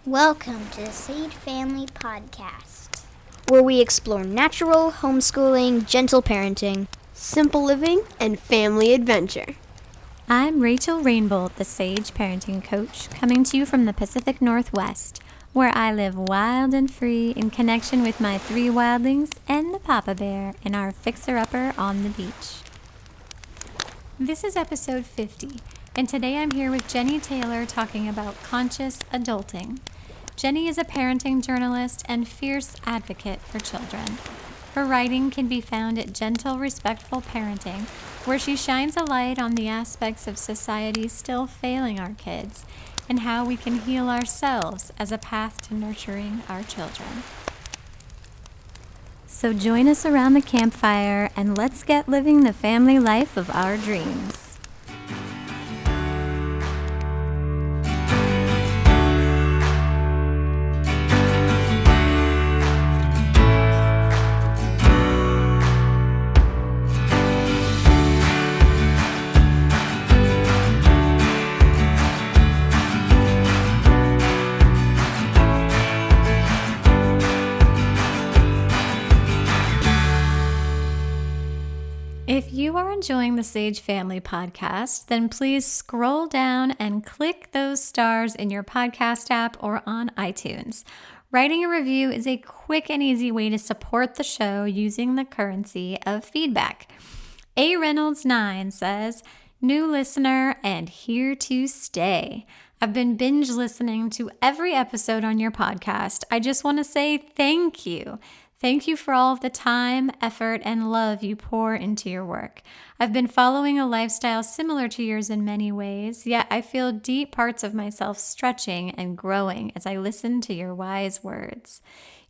Welcome to the Sage Family Podcast, where we explore natural, homeschooling, gentle parenting, simple living, and family adventure. I'm Rachel Rainbolt, the Sage Parenting Coach, coming to you from the Pacific Northwest, where I live wild and free in connection with my 3 wildlings and the Papa Bear in our fixer-upper on the beach. This is episode 50, and today I'm here with Jenny Taylor talking about conscious adulting. Jenny is a parenting journalist and fierce advocate for children. Her writing can be found at Gentle Respectful Parenting, where she shines a light on the aspects of society still failing our kids and how we can heal ourselves as a path to nurturing our children. So join us around the campfire and let's get living the family life of our dreams. If you are enjoying the Sage Family Podcast, then please scroll down and click those stars in your podcast app or on iTunes. Writing a review is a quick and easy way to support the show using the currency of feedback. A. Reynolds 9 says, "New listener and here to stay. I've been binge listening to every episode on your podcast. I just want to say thank you. Thank you for all of the time, effort, and love you pour into your work. I've been following a lifestyle similar to yours in many ways, yet I feel deep parts of myself stretching and growing as I listen to your wise words.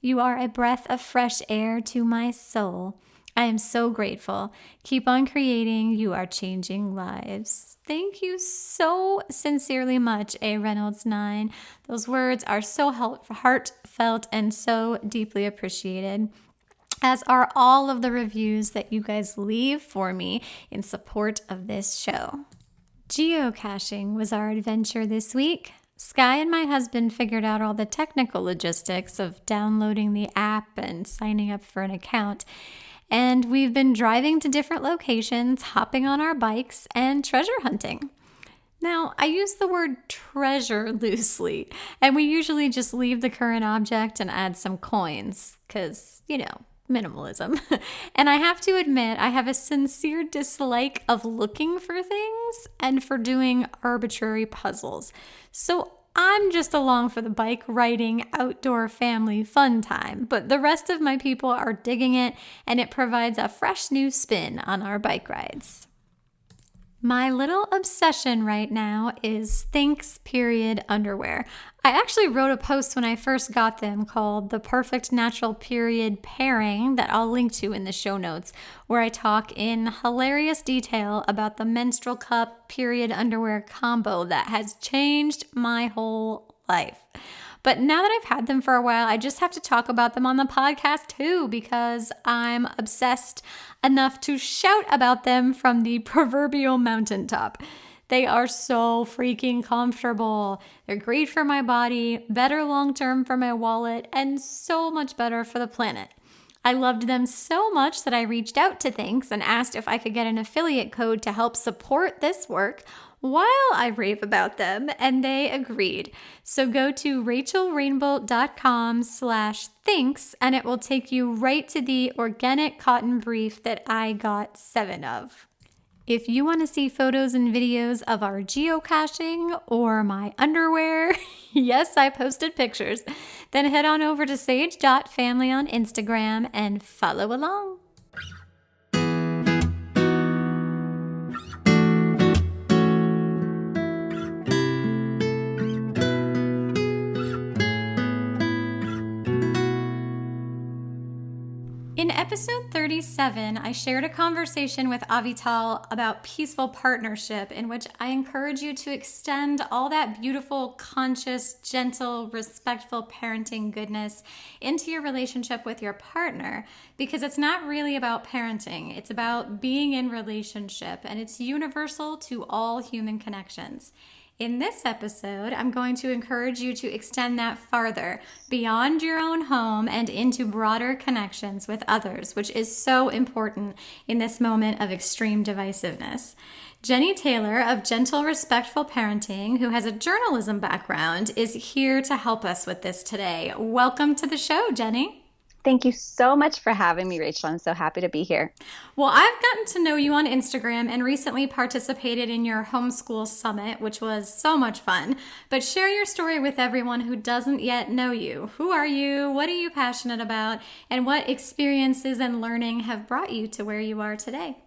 You are a breath of fresh air to my soul. I am so grateful. Keep on creating. You are changing lives." Thank you so sincerely much, A. Reynolds 9. Those words are so heartfelt and so deeply appreciated, as are all of the reviews that you guys leave for me in support of this show. Geocaching was our adventure this week. Sky and my husband figured out all the technical logistics of downloading the app and signing up for an account. And we've been driving to different locations, hopping on our bikes, and treasure hunting. Now, I use the word treasure loosely, and we usually just leave the current object and add some coins, because, minimalism. And I have to admit, I have a sincere dislike of looking for things and for doing arbitrary puzzles. So I'm just along for the bike riding, outdoor family fun time, but the rest of my people are digging it, and it provides a fresh new spin on our bike rides. My little obsession right now is Thinx period underwear. I actually wrote a post when I first got them called The Perfect Natural Period Pairing that I'll link to in the show notes, where I talk in hilarious detail about the menstrual cup period underwear combo that has changed my whole life. But now that I've had them for a while, I just have to talk about them on the podcast too, because I'm obsessed enough to shout about them from the proverbial mountaintop. They are so freaking comfortable. They're great for my body, better long-term for my wallet, and so much better for the planet. I loved them so much that I reached out to Thinx and asked if I could get an affiliate code to help support this work while I rave about them, and they agreed. So go to rachelrainbolt.com/Thinx and it will take you right to the organic cotton brief that I got 7 of. If you want to see photos and videos of our geocaching or my underwear, yes, I posted pictures, then head on over to sage.family on Instagram and follow along. In episode 37, I shared a conversation with Avital about peaceful partnership, in which I encourage you to extend all that beautiful, conscious, gentle, respectful parenting goodness into your relationship with your partner, because it's not really about parenting. It's about being in relationship, and it's universal to all human connections. In this episode, I'm going to encourage you to extend that farther beyond your own home and into broader connections with others, which is so important in this moment of extreme divisiveness. Jenny Taylor of Gentle Respectful Parenting, who has a journalism background, is here to help us with this today. Welcome to the show, Jenny. Thank you so much for having me, Rachel. I'm so happy to be here. Well, I've gotten to know you on Instagram and recently participated in your homeschool summit, which was so much fun. But share your story with everyone who doesn't yet know you. Who are you? What are you passionate about? And what experiences and learning have brought you to where you are today?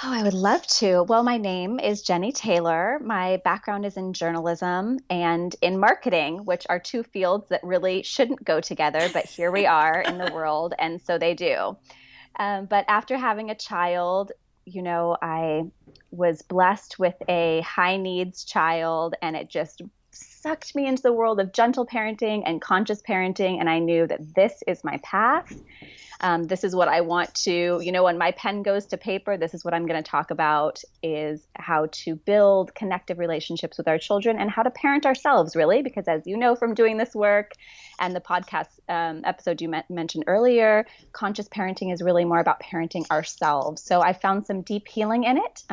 Oh, I would love to. Well, my name is Jenny Taylor. My background is in journalism and in marketing, which are two fields that really shouldn't go together, but here we are in the world, and so they do. But after having a child, I was blessed with a high needs child, and it just sucked me into the world of gentle parenting and conscious parenting, and I knew that this is my path. This is what I want to, when my pen goes to paper, this is what I'm going to talk about, is how to build connective relationships with our children and how to parent ourselves, really, because as you know from doing this work and the podcast episode you mentioned earlier, conscious parenting is really more about parenting ourselves. So I found some deep healing in it.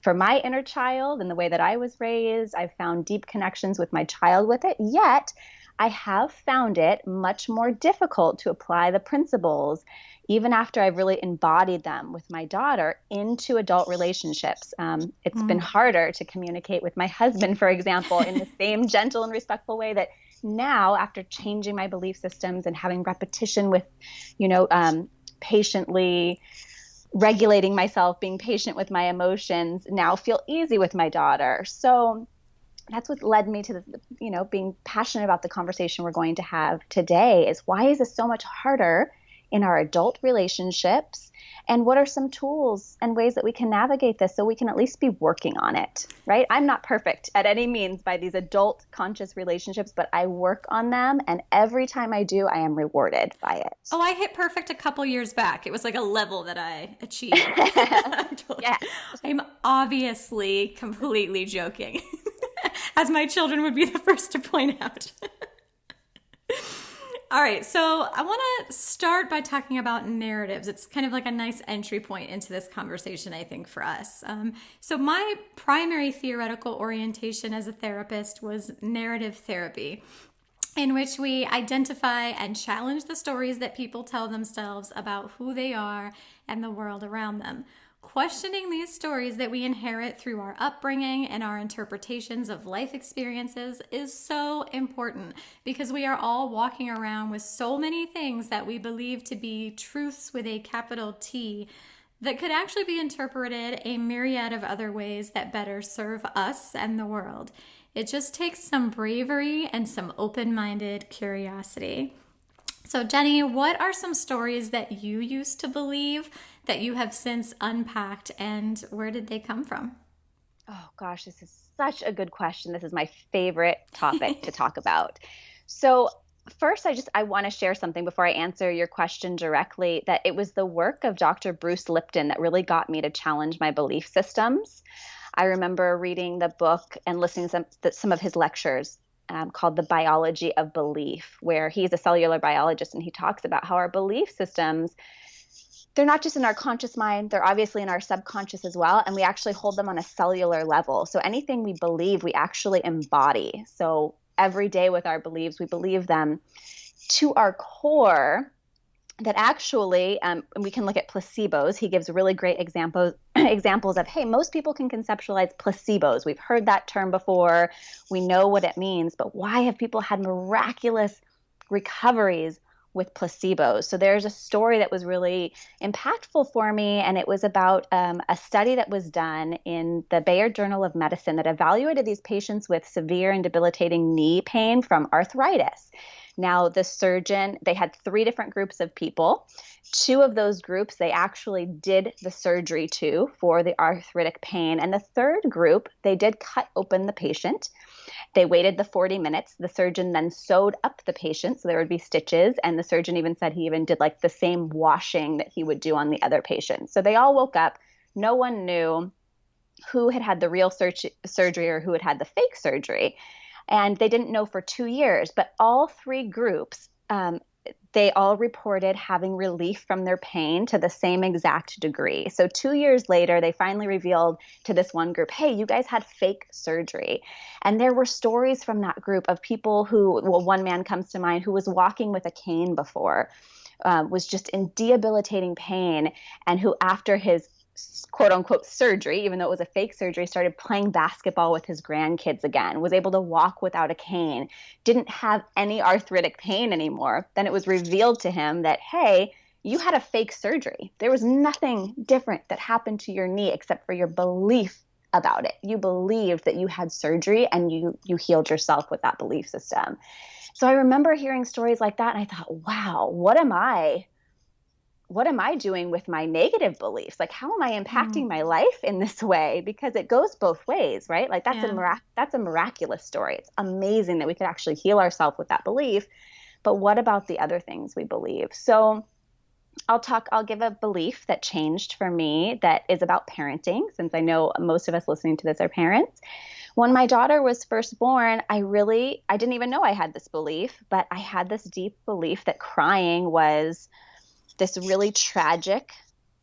For my inner child and the way that I was raised, I found deep connections with my child with it, yet I have found it much more difficult to apply the principles, even after I've really embodied them with my daughter, into adult relationships. It's been harder to communicate with my husband, for example, in the same gentle and respectful way that now, after changing my belief systems and having repetition with, patiently regulating myself, being patient with my emotions, now feel easy with my daughter. So that's what led me to, being passionate about the conversation we're going to have today, is why is this so much harder in our adult relationships? And what are some tools and ways that we can navigate this so we can at least be working on it, right? I'm not perfect at any means by these adult conscious relationships, but I work on them. And every time I do, I am rewarded by it. Oh, I hit perfect a couple years back. It was like a level that I achieved. Yeah. I'm obviously completely joking. As my children would be the first to point out. All right, so I want to start by talking about narratives. It's kind of like a nice entry point into this conversation, I think, for us. So my primary theoretical orientation as a therapist was narrative therapy, in which we identify and challenge the stories that people tell themselves about who they are and the world around them. Questioning these stories that we inherit through our upbringing and our interpretations of life experiences is so important, because we are all walking around with so many things that we believe to be truths with a capital T that could actually be interpreted a myriad of other ways that better serve us and the world. It just takes some bravery and some open-minded curiosity. So Jenny, what are some stories that you used to believe that you have since unpacked, and where did they come from? Oh gosh, this is such a good question. This is my favorite topic to talk about. So first, I want to share something before I answer your question directly, that it was the work of Dr. Bruce Lipton that really got me to challenge my belief systems. I remember reading the book and listening to some of his lectures called The Biology of Belief, where he's a cellular biologist, and he talks about how our belief systems, they're not just in our conscious mind, they're obviously in our subconscious as well, and we actually hold them on a cellular level. So anything we believe, we actually embody. So every day with our beliefs, we believe them to our core, that actually, and we can look at placebos. He gives really great examples of, hey, most people can conceptualize placebos. We've heard that term before. We know what it means, but why have people had miraculous recoveries with placebos? So there's a story that was really impactful for me, and it was about a study that was done in the Bayer Journal of Medicine that evaluated these patients with severe and debilitating knee pain from arthritis. Now, the surgeon, they had 3 different groups of people. 2 of those groups, they actually did the surgery to for the arthritic pain. And the 3rd group, they did cut open the patient. They waited the 40 minutes. The surgeon then sewed up the patient, so there would be stitches. And the surgeon even said he even did like the same washing that he would do on the other patient. So they all woke up. No one knew who had had the real surgery or who had had the fake surgery. And they didn't know for 2 years, but all three groups, they all reported having relief from their pain to the same exact degree. So 2 years later, they finally revealed to this one group, hey, you guys had fake surgery. And there were stories from that group of people who, well, one man comes to mind who was walking with a cane before, was just in debilitating pain, and who after his quote unquote surgery, even though it was a fake surgery, started playing basketball with his grandkids again, was able to walk without a cane, didn't have any arthritic pain anymore. Then it was revealed to him that, hey, you had a fake surgery. There was nothing different that happened to your knee except for your belief about it. You believed that you had surgery and you healed yourself with that belief system. So I remember hearing stories like that and I thought, wow, what am I doing with my negative beliefs? Like, how am I impacting my life in this way? Because it goes both ways, right? Like that's a miraculous story. It's amazing that we could actually heal ourselves with that belief. But what about the other things we believe? So I'll give a belief that changed for me that is about parenting, since I know most of us listening to this are parents. When my daughter was first born, I didn't even know I had this belief, but I had this deep belief that crying was this really tragic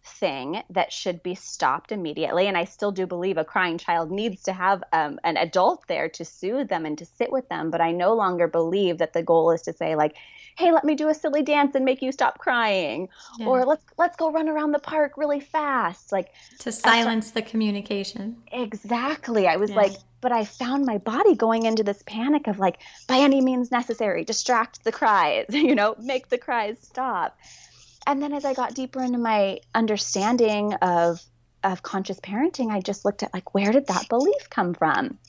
thing that should be stopped immediately. And I still do believe a crying child needs to have an adult there to soothe them and to sit with them. But I no longer believe that the goal is to say, like, hey, let me do a silly dance and make you stop crying. Yeah. Or let's go run around the park really fast. Like, to silence the communication. Exactly. I was but I found my body going into this panic of like, by any means necessary, distract the cries, make the cries stop. And then as I got deeper into my understanding of conscious parenting, I just looked at like, where did that belief come from?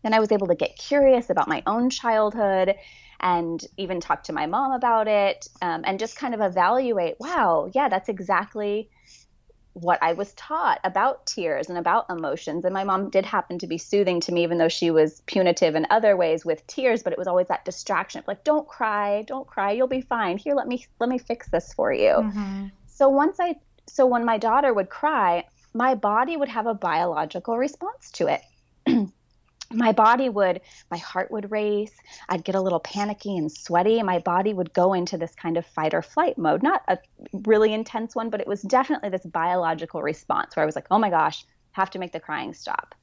Then I was able to get curious about my own childhood and even talk to my mom about it, and just kind of evaluate, wow, yeah, that's exactly what I was taught about tears and about emotions. And my mom did happen to be soothing to me, even though she was punitive in other ways with tears, but it was always that distraction of like, don't cry, you'll be fine. Here, let me fix this for you. Mm-hmm. So when my daughter would cry, my body would have a biological response to it. My heart would race. I'd get a little panicky and sweaty. My body would go into this kind of fight or flight mode, not a really intense one, but it was definitely this biological response where I was like, oh my gosh, have to make the crying stop.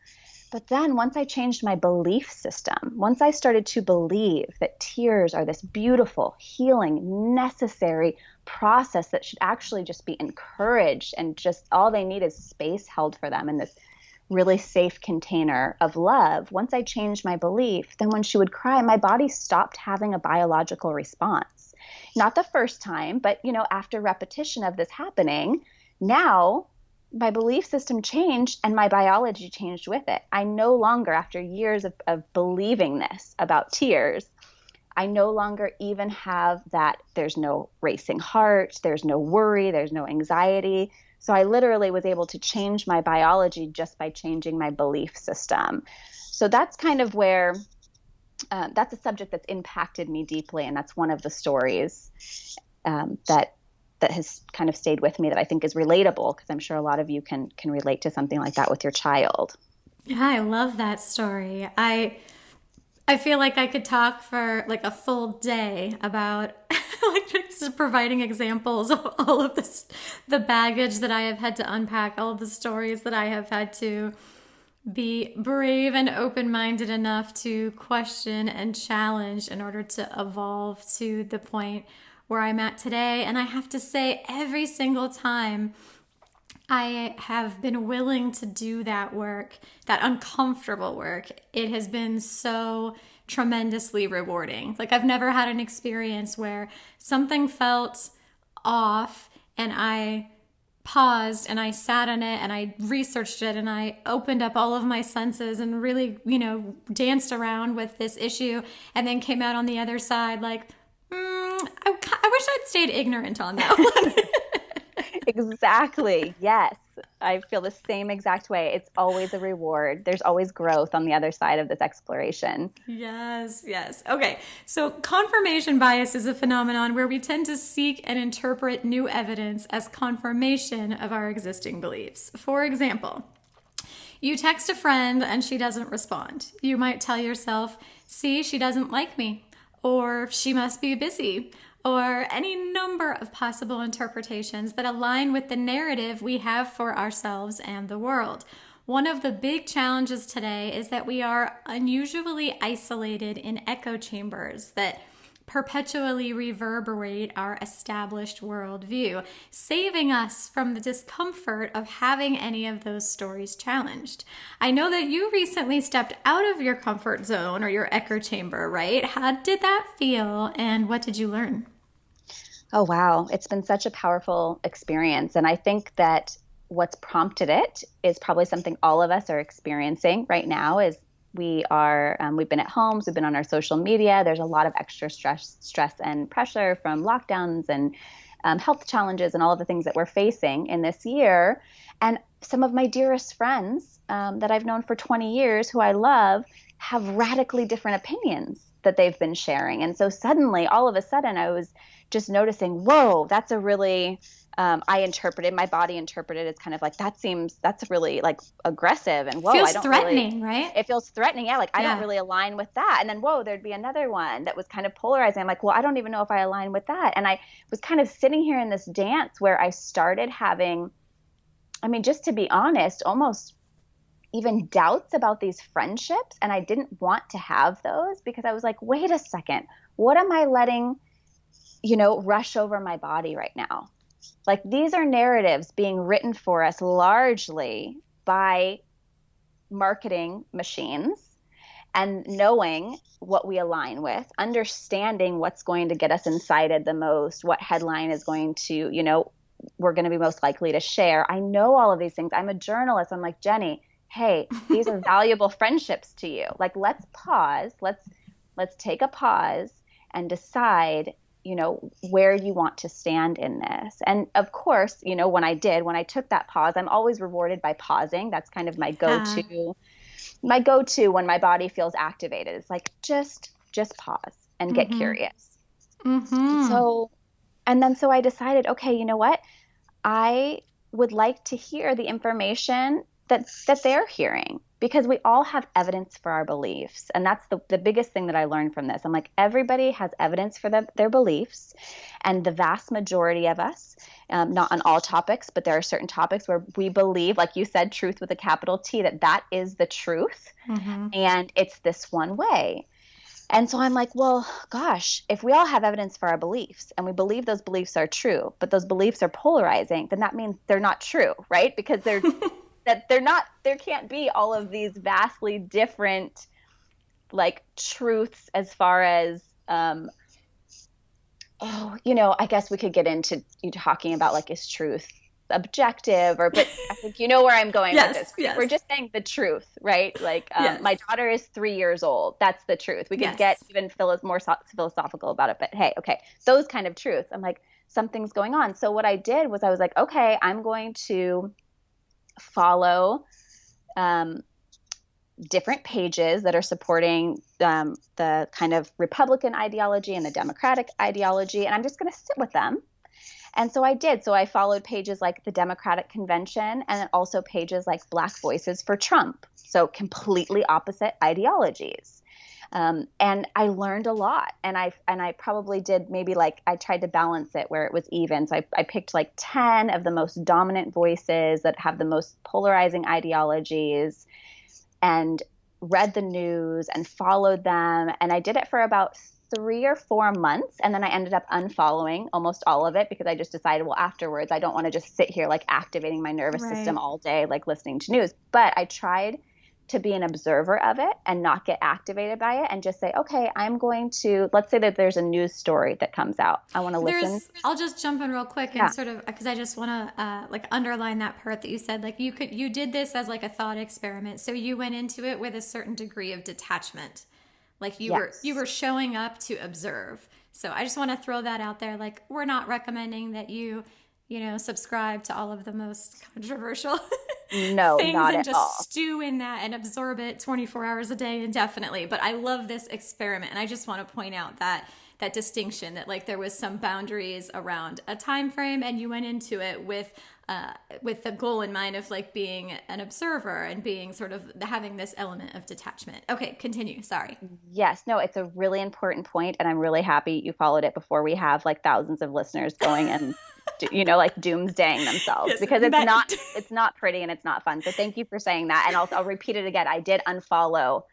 But then once I changed my belief system, once I started to believe that tears are this beautiful, healing, necessary process that should actually just be encouraged, and just all they need is space held for them in this really safe container of love. Once I changed my belief, then when she would cry, my body stopped having a biological response. Not the first time, but after repetition of this happening, now my belief system changed and my biology changed with it. I no longer, after years of believing this about tears, I no longer even have that there's no racing heart, there's no worry, there's no anxiety. So I literally was able to change my biology just by changing my belief system. So that's kind of where, that's a subject that's impacted me deeply. And that's one of the stories that has kind of stayed with me that I think is relatable, because I'm sure a lot of you can relate to something like that with your child. Yeah, I love that story. I feel like I could talk for like a full day about like just providing examples of all of this, the baggage that I have had to unpack, all of the stories that I have had to be brave and open-minded enough to question and challenge in order to evolve to the point where I'm at today. And I have to say, every single time I have been willing to do that work, that uncomfortable work, it has been so tremendously rewarding. Like, I've never had an experience where something felt off and I paused and I sat on it and I researched it and I opened up all of my senses and really, danced around with this issue, and then came out on the other side like, I wish I'd stayed ignorant on that one. Exactly. Yes. I feel the same exact way. It's always a reward. There's always growth on the other side of this exploration. Yes. Okay. So confirmation bias is a phenomenon where we tend to seek and interpret new evidence as confirmation of our existing beliefs. For example, You text a friend and she doesn't respond. You might tell yourself, see, she doesn't like me, or she must be busy, or any number of possible interpretations that align with the narrative we have for ourselves and the world. One of the big challenges today is that we are unusually isolated in echo chambers that perpetually reverberate our established worldview, saving us from the discomfort of having any of those stories challenged. I know that you recently stepped out of your comfort zone or your echo chamber, right? How did that feel, and what did you learn? Oh, wow. It's been such a powerful experience. And I think that what's prompted it is probably something all of us are experiencing right now is we've been at homes, we've been on our social media. There's a lot of extra stress and pressure from lockdowns and health challenges and all of the things that we're facing in this year. And some of my dearest friends that I've known for 20 years who I love have radically different opinions that they've been sharing. And so suddenly, all of a sudden, I was just noticing, whoa, that's a really my body interpreted as kind of like, that's really like aggressive and whoa, Feels I don't threatening, really, right? It feels threatening. Yeah. Like I Yeah. don't really align with that. And then, whoa, there'd be another one that was kind of polarizing. I'm like, well, I don't even know if I align with that. And I was kind of sitting here in this dance where I started having, just to be honest, almost even doubts about these friendships. And I didn't want to have those because I was like, wait a second, what am I letting, rush over my body right now? Like these are narratives being written for us largely by marketing machines and knowing what we align with, understanding what's going to get us incited the most, what headline is going to, we're going to be most likely to share. I know all of these things. I'm a journalist. I'm like, Jenny, hey, these are valuable friendships to you. Like, let's pause. Let's take a pause and decide where you want to stand in this. And of course, when I took that pause, I'm always rewarded by pausing. That's kind of my go-to when my body feels activated. It's like, just pause and get curious. Mm-hmm. So I decided, okay, you know what? I would like to hear the information that they're hearing, because we all have evidence for our beliefs. And that's the biggest thing that I learned from this. I'm like, everybody has evidence for their beliefs. And the vast majority of us, not on all topics, but there are certain topics where we believe, like you said, truth with a capital T, that is the truth. Mm-hmm. And it's this one way. And so I'm like, well, gosh, if we all have evidence for our beliefs and we believe those beliefs are true, but those beliefs are polarizing, then that means they're not true, right? Because there can't be all of these vastly different like truths as far as, I guess we could get into you talking about like, is truth objective but I think you know where I'm going with this. Yes. We're just saying the truth, right? Like Yes. My daughter is 3 years old. That's the truth. We could get even more philosophical about it, but hey, okay, those kind of truths. I'm like, something's going on. So what I did was I was like, okay, I'm going to follow different pages that are supporting the kind of Republican ideology and the Democratic ideology, and I'm just going to sit with them. And so I did. So I followed pages like the Democratic Convention and also pages like Black Voices for Trump. So completely opposite ideologies. And I learned a lot. And I probably did maybe I tried to balance it where it was even. So I picked like 10 of the most dominant voices that have the most polarizing ideologies and read the news and followed them. And I did it for about 3 or 4 months. And then I ended up unfollowing almost all of it because I just decided, well, afterwards, I don't want to just sit here like activating my nervous system all day, like listening to news. But I tried to be an observer of it and not get activated by it and just say, okay, I'm going to, let's say that there's a news story that comes out. I want to listen. I'll just jump in real quick and sort of, because I just want to underline that part that you said, like you did this as like a thought experiment. So you went into it with a certain degree of detachment. Like you were showing up to observe. So I just want to throw that out there. Like, we're not recommending that you subscribe to all of the most controversial No, things not and at just all. stew in that and absorb it 24 hours a day indefinitely. But I love this experiment. And I just want to point out that distinction, that like there was some boundaries around a time frame, and you went into it with the goal in mind of like being an observer and being sort of having this element of detachment. Okay, continue. Sorry. Yes, no, it's a really important point, and I'm really happy you followed it before we have like thousands of listeners going and like doomsdaying themselves, Yes, because it's not pretty and it's not fun. So thank you for saying that, and I'll repeat it again. I did unfollow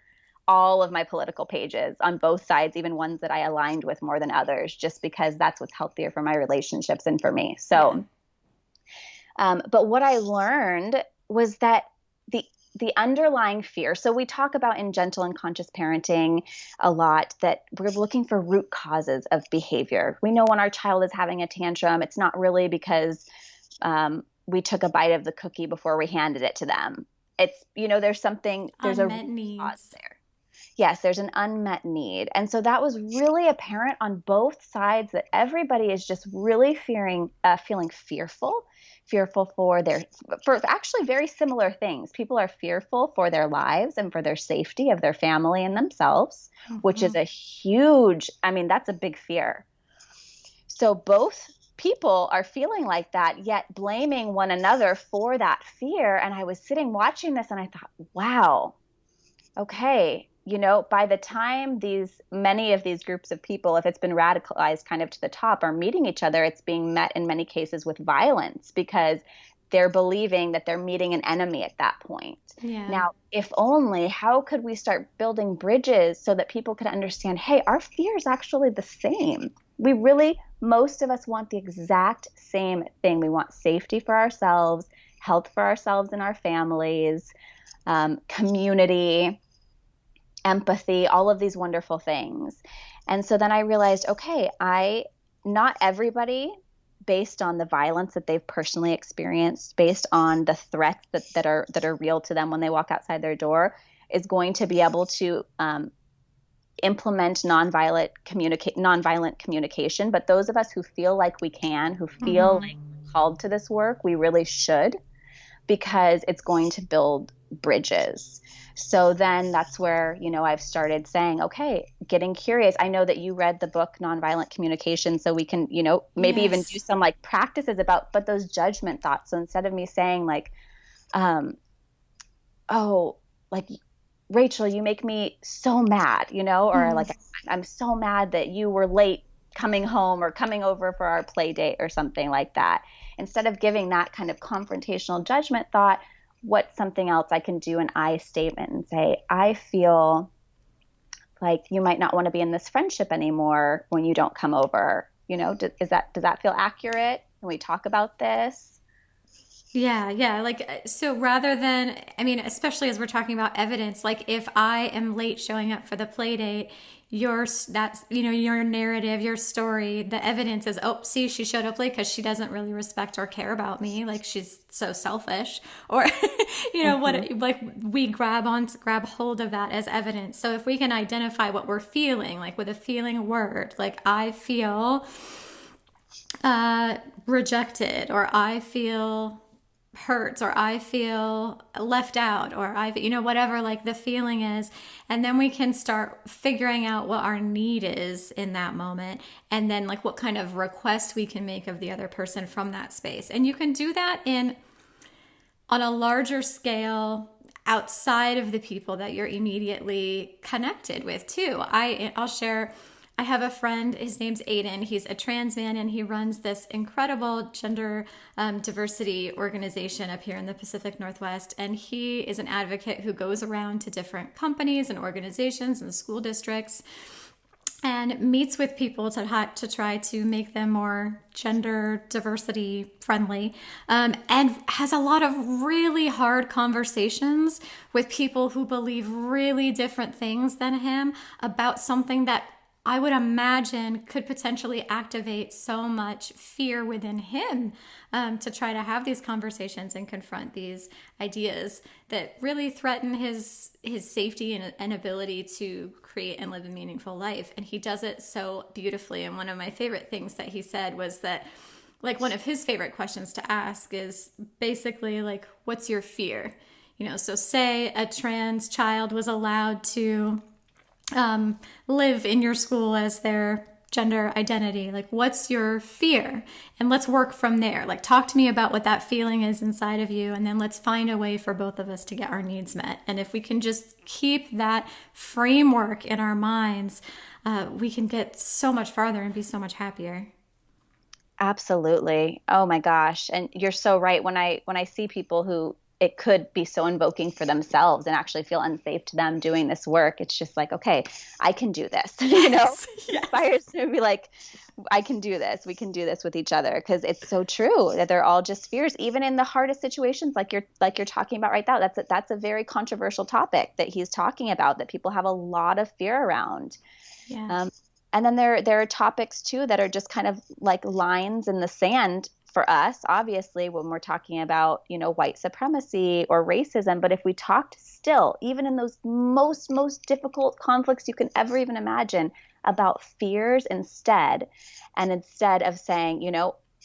all of my political pages on both sides, even ones that I aligned with more than others, just because that's what's healthier for my relationships and for me. So, but what I learned was that the underlying fear. So we talk about in gentle and conscious parenting a lot that we're looking for root causes of behavior. We know when our child is having a tantrum, it's not really because we took a bite of the cookie before we handed it to them. It's, there's a root cause there. Yes, there's an unmet need. And so that was really apparent on both sides, that everybody is just really feeling fearful for actually very similar things. People are fearful for their lives and for their safety of their family and themselves, which is that's a big fear. So both people are feeling like that, yet blaming one another for that fear. And I was sitting watching this and I thought, wow, okay. By the time many of these groups of people, if it's been radicalized kind of to the top, are meeting each other, it's being met in many cases with violence, because they're believing that they're meeting an enemy at that point. Yeah. Now, if only, how could we start building bridges so that people could understand, hey, our fear is actually the same. Most of us want the exact same thing. We want safety for ourselves, health for ourselves and our families, community, empathy, all of these wonderful things. And so then I realized, okay, not everybody, based on the violence that they've personally experienced, based on the threats that are real to them when they walk outside their door, is going to be able to implement nonviolent communication. But those of us who feel like we can, who feel like we're called to this work, we really should, because it's going to build bridges. So then that's where, I've started saying, okay, getting curious. I know that you read the book, Nonviolent Communication, so we can, maybe even do some like practices but those judgment thoughts. So instead of me saying like, oh, like, Rachel, you make me so mad, or like, I'm so mad that you were late coming home or coming over for our play date or something like that. Instead of giving that kind of confrontational judgment thought, what's something else I can do an I statement and say, I feel like you might not want to be in this friendship anymore when you don't come over. Does that feel accurate? Can we talk about this? Yeah. Like, so rather than, especially as we're talking about evidence, like if I am late showing up for the play date, your narrative, your story, the evidence is, oh, see, she showed up late because she doesn't really respect or care about me. Like she's so selfish, or, what, like we grab hold of that as evidence. So if we can identify what we're feeling, like with a feeling word, like I feel rejected, or I feel hurts, or I feel left out, or whatever like the feeling is. And then we can start figuring out what our need is in that moment, and then like what kind of request we can make of the other person from that space. And you can do that on a larger scale outside of the people that you're immediately connected with too. I'll share, I have a friend, his name's Aiden. He's a trans man, and he runs this incredible gender diversity organization up here in the Pacific Northwest. And he is an advocate who goes around to different companies and organizations and school districts and meets with people to try to make them more gender diversity friendly, and has a lot of really hard conversations with people who believe really different things than him about something that I would imagine could potentially activate so much fear within him, to try to have these conversations and confront these ideas that really threaten his safety and ability to create and live a meaningful life. And he does it so beautifully. And one of my favorite things that he said was that like one of his favorite questions to ask is basically like, what's your fear? So say a trans child was allowed to live in your school as their gender identity. Like, what's your fear? And let's work from there. Like, talk to me about what that feeling is inside of you. And then let's find a way for both of us to get our needs met. And if we can just keep that framework in our minds, we can get so much farther and be so much happier. Absolutely. Oh my gosh. And you're so right. When I see people who it could be so invoking for themselves and actually feel unsafe to them doing this work, it's just like, okay, I can do this. Yes. Inspires to be like, I can do this. We can do this with each other, because it's so true that they're all just fears, even in the hardest situations, like you're talking about right now. That's a very controversial topic that he's talking about, that people have a lot of fear around. Yeah. And then there are topics too that are just kind of like lines in the sand for us, obviously, when we're talking about, white supremacy or racism. But if we talked still, even in those most difficult conflicts you can ever even imagine, about fears instead, and instead of saying,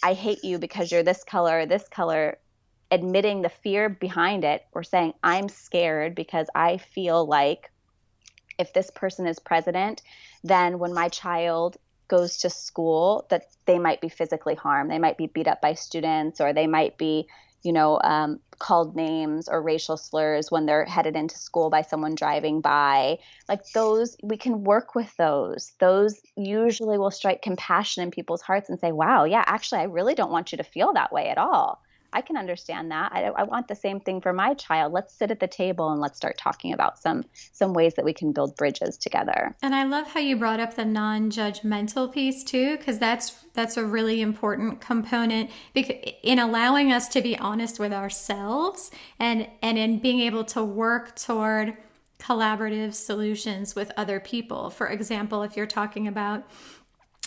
I hate you because you're this color, admitting the fear behind it, or saying, I'm scared because I feel like if this person is president, then when my child goes to school, that they might be physically harmed. They might be beat up by students, or they might be, called names or racial slurs when they're headed into school by someone driving by. Like those, we can work with those. Those usually will strike compassion in people's hearts and say, wow, yeah, actually, I really don't want you to feel that way at all. I can understand that. I want the same thing for my child. Let's sit at the table and let's start talking about some ways that we can build bridges together. And I love how you brought up the non-judgmental piece too, because that's a really important component in allowing us to be honest with ourselves, and in being able to work toward collaborative solutions with other people. For example, if you're talking about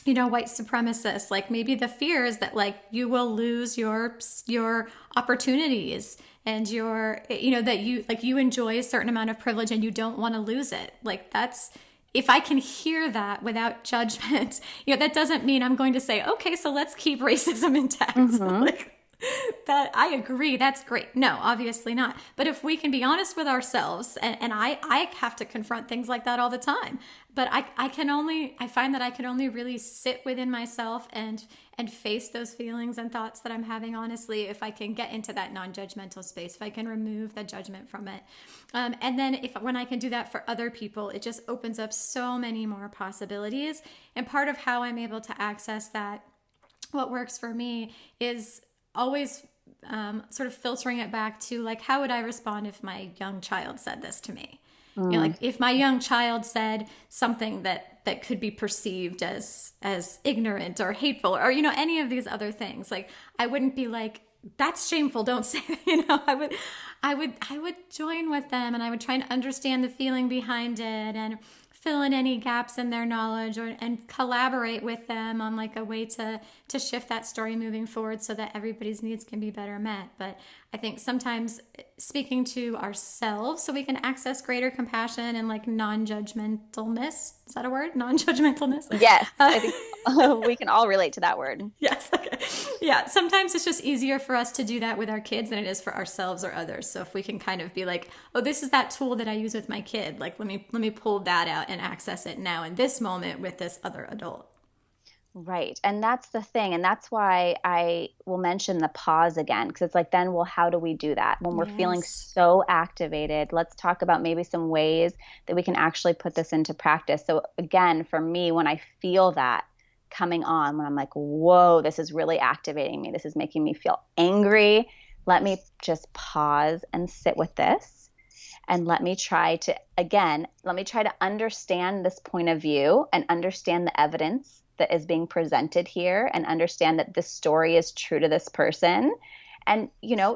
white supremacists, like maybe the fear is that like you will lose your opportunities, and that you enjoy a certain amount of privilege and you don't want to lose it. Like that's, if I can hear that without judgment, that doesn't mean I'm going to say, okay, so let's keep racism intact. Mm-hmm. Like that, I agree, that's great. No, obviously not. But if we can be honest with ourselves, and I have to confront things like that all the time, but I find that I can only really sit within myself and face those feelings and thoughts that I'm having honestly if I can get into that non-judgmental space, if I can remove the judgment from it. And then when I can do that for other people, it just opens up so many more possibilities. And part of how I'm able to access that, what works for me, is always sort of filtering it back to like, how would I respond if my young child said this to me? Like if my young child said something that could be perceived as ignorant or hateful, or any of these other things, like I wouldn't be like, that's shameful, don't say that. I would join with them, and I would try and understand the feeling behind it and fill in any gaps in their knowledge, and collaborate with them on like a way to shift that story moving forward so that everybody's needs can be better met. But I think sometimes speaking to ourselves so we can access greater compassion and like non-judgmentalness. Is that a word? Non-judgmentalness? Yes. I think we can all relate to that word. Yes. Okay. Yeah. Sometimes it's just easier for us to do that with our kids than it is for ourselves or others. So if we can kind of be like, oh, this is that tool that I use with my kid. Like, let me pull that out and access it now in this moment with this other adult. Right. And that's the thing. And that's why I will mention the pause again, because it's like, then, well, how do we do that? When we're feeling so activated, let's talk about maybe some ways that we can actually put this into practice. So again, for me, when I feel that coming on, when I'm like, whoa, this is really activating me, this is making me feel angry, let me just pause and sit with this. And let me try to understand this point of view and understand the evidence that is being presented here, and understand that this story is true to this person, and,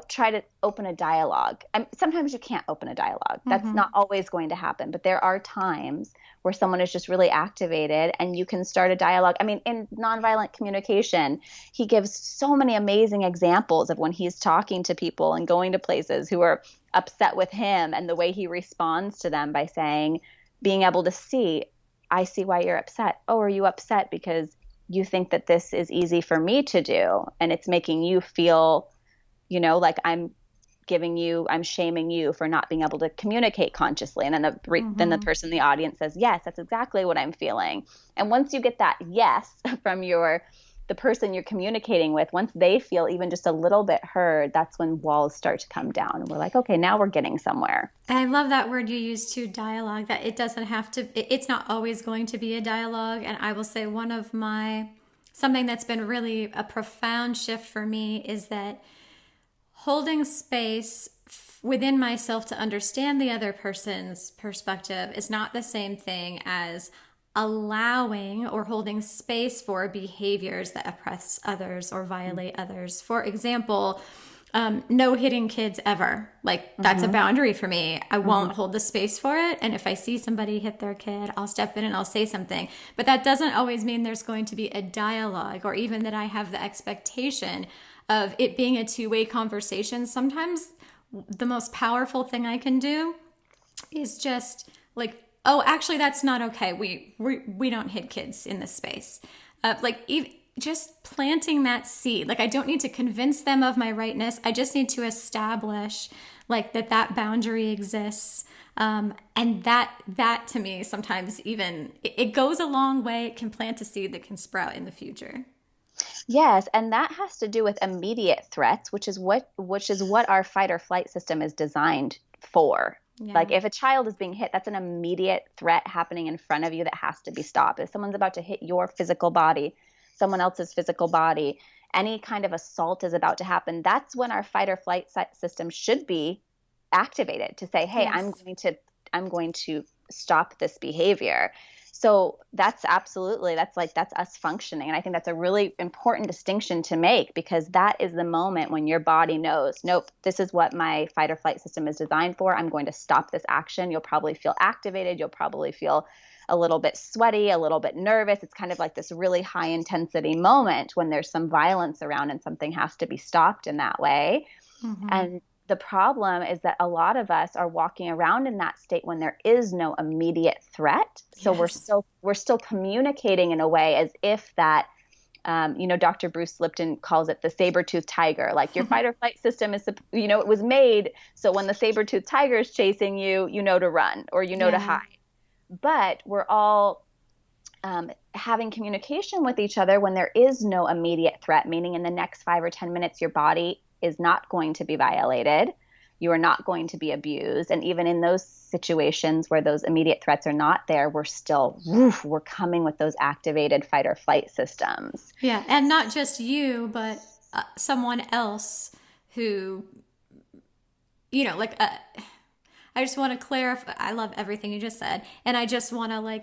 try to open a dialogue. Sometimes you can't open a dialogue. That's not always going to happen, but there are times where someone is just really activated and you can start a dialogue. I mean, in nonviolent communication, he gives so many amazing examples of when he's talking to people and going to places who are upset with him, and the way he responds to them by saying, being able to see, I see why you're upset. Oh, are you upset because you think that this is easy for me to do, and it's making you feel, like I'm shaming you for not being able to communicate consciously. And then the person in the audience says, yes, that's exactly what I'm feeling. And once you get that yes from the person you're communicating with, once they feel even just a little bit heard, that's when walls start to come down. And we're like, okay, now we're getting somewhere. And I love that word you use too, dialogue, that it doesn't have to, it's not always going to be a dialogue. And I will say something that's been really a profound shift for me is that holding space within myself to understand the other person's perspective is not the same thing as allowing or holding space for behaviors that oppress others or violate others. For example, no hitting kids ever. Like, that's a boundary for me. I won't hold the space for it. And if I see somebody hit their kid, I'll step in and I'll say something. But that doesn't always mean there's going to be a dialogue, or even that I have the expectation of it being a two-way conversation. Sometimes the most powerful thing I can do is just like, oh, actually, that's not okay. We don't hit kids in this space. Just planting that seed. Like, I don't need to convince them of my rightness. I just need to establish like that boundary exists. And that to me, sometimes even it goes a long way. It can plant a seed that can sprout in the future. Yes, and that has to do with immediate threats, which is what our fight or flight system is designed for. Yeah. Like, if a child is being hit, that's an immediate threat happening in front of you that has to be stopped. If someone's about to hit your physical body, someone else's physical body, any kind of assault is about to happen, that's when our fight or flight system should be activated to say, hey, yes, I'm going to stop this behavior. So that's us functioning. And I think that's a really important distinction to make, because that is the moment when your body knows, nope, this is what my fight or flight system is designed for. I'm going to stop this action. You'll probably feel activated. You'll probably feel a little bit sweaty, a little bit nervous. It's kind of like this really high intensity moment when there's some violence around and something has to be stopped in that way. Mm-hmm. And the problem is that a lot of us are walking around in that state when there is no immediate threat. So yes, we're still communicating in a way as if that, Dr. Bruce Lipton calls it the saber-toothed tiger. Like, your fight or flight system is, it was made so when the saber-toothed tiger is chasing you, to run or to hide. But we're all having communication with each other when there is no immediate threat, meaning in the next 5 or 10 minutes, your body is not going to be violated. You are not going to be abused. And even in those situations where those immediate threats are not there, we're coming with those activated fight or flight systems. Yeah. And not just you, but someone else who, I just want to clarify. I love everything you just said. And I just want to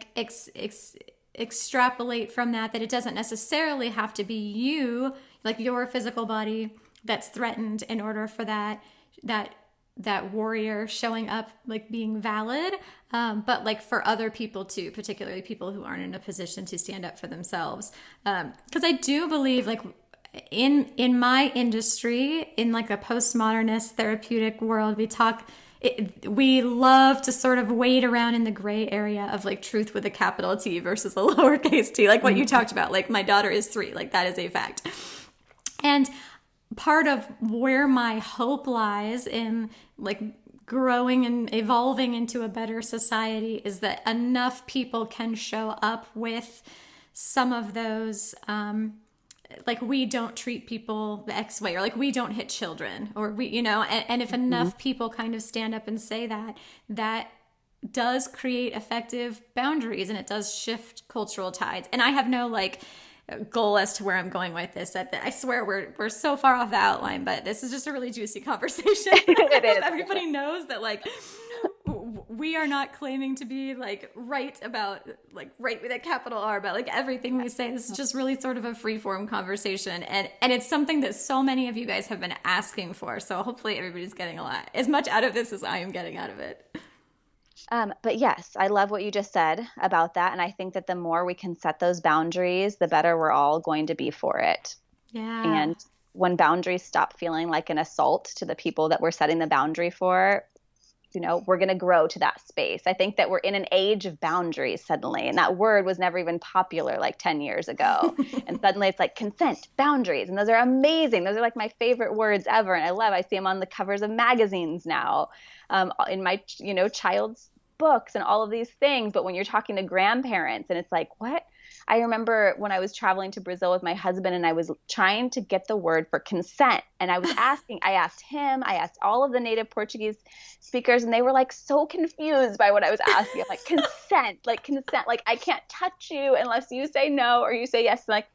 extrapolate from that it doesn't necessarily have to be you, like your physical body, that's threatened in order for that warrior showing up, like, being valid. But like for other people too, particularly people who aren't in a position to stand up for themselves. Because I do believe, like, in my industry, in like a postmodernist therapeutic world, we love to sort of wade around in the gray area of like truth with a capital T versus a lowercase t, like what you talked about. Like, my daughter is 3, like that is a fact. And part of where my hope lies in like growing and evolving into a better society is that enough people can show up with some of those, like, we don't treat people the X way, or like we don't hit children, or and if enough people kind of stand up and say that does create effective boundaries, and it does shift cultural tides. And I have no goal as to where I'm going with this. I swear we're so far off the outline, but this is just a really juicy conversation. It is. Everybody knows that we are not claiming to be right about right with a capital R about everything we say. This is just really sort of a free form conversation, and it's something that so many of you guys have been asking for. So hopefully everybody's getting as much out of this as I am getting out of it. But yes, I love what you just said about that. And I think that the more we can set those boundaries, the better we're all going to be for it. Yeah. And when boundaries stop feeling like an assault to the people that we're setting the boundary for, we're going to grow to that space. I think that we're in an age of boundaries suddenly. And that word was never even popular like 10 years ago. And suddenly it's like consent, boundaries. And those are amazing. Those are like my favorite words ever. And I see them on the covers of magazines now, in my, child's books and all of these things. But when you're talking to grandparents and it's like, what? I remember when I was traveling to Brazil with my husband and I was trying to get the word for consent. And I asked him, I asked all of the native Portuguese speakers, and they were like so confused by what I was asking. I'm like, consent, like I can't touch you unless you say no or you say yes. I'm like,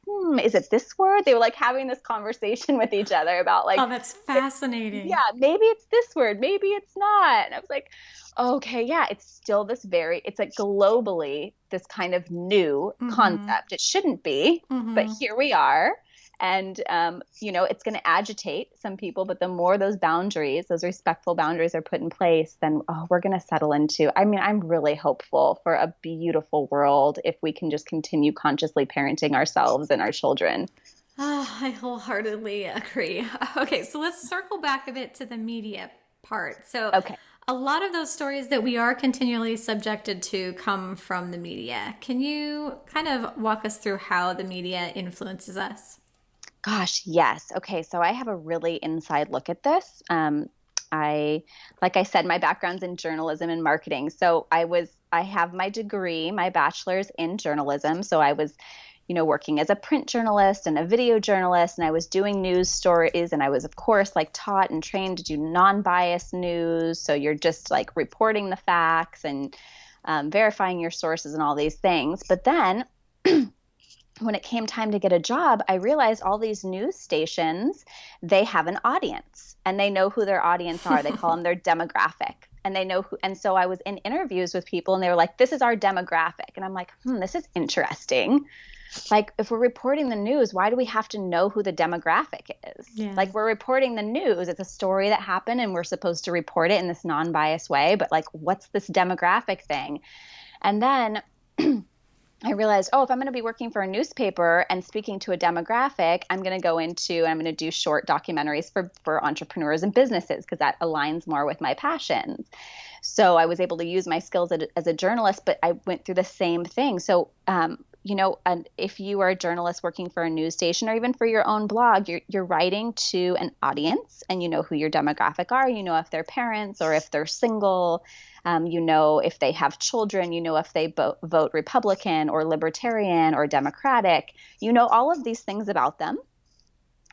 is it this word? They were like having this conversation with each other about like, oh, that's fascinating. Yeah, maybe it's this word, maybe it's not. And I was like, okay, yeah, it's still it's like globally this kind of new concept. It shouldn't be, but here we are. And, it's going to agitate some people, but the more those respectful boundaries are put in place, then we're going to settle into, I'm really hopeful for a beautiful world if we can just continue consciously parenting ourselves and our children. Oh, I wholeheartedly agree. Okay, so let's circle back a bit to the media part. So Okay. A lot of those stories that we are continually subjected to come from the media. Can you kind of walk us through how the media influences us? Gosh, yes. Okay, so I have a really inside look at this. Like I said, my background's in journalism and marketing. So I have my degree, my bachelor's in journalism. So I was, working as a print journalist and a video journalist, and I was doing news stories, and I was, of course, like taught and trained to do non-biased news. So you're just like reporting the facts and verifying your sources and all these things. But then when it came time to get a job, I realized all these news stations, they have an audience, and they know who their audience are. They call them their demographic, and they know who. And so I was in interviews with people, and they were like, this is our demographic. And I'm like, this is interesting. Like, if we're reporting the news, why do we have to know who the demographic is? Yeah. Like, we're reporting the news. It's a story that happened, and we're supposed to report it in this non-biased way. But like, what's this demographic thing? And then I realized, if I'm going to be working for a newspaper and speaking to a demographic, I'm going to do short documentaries for entrepreneurs and businesses because that aligns more with my passions. So I was able to use my skills as a journalist, but I went through the same thing. So, and if you are a journalist working for a news station or even for your own blog, you're writing to an audience, and you know who your demographic are. You know if they're parents or if they're single. If they have children, if they vote Republican or Libertarian or Democratic, all of these things about them.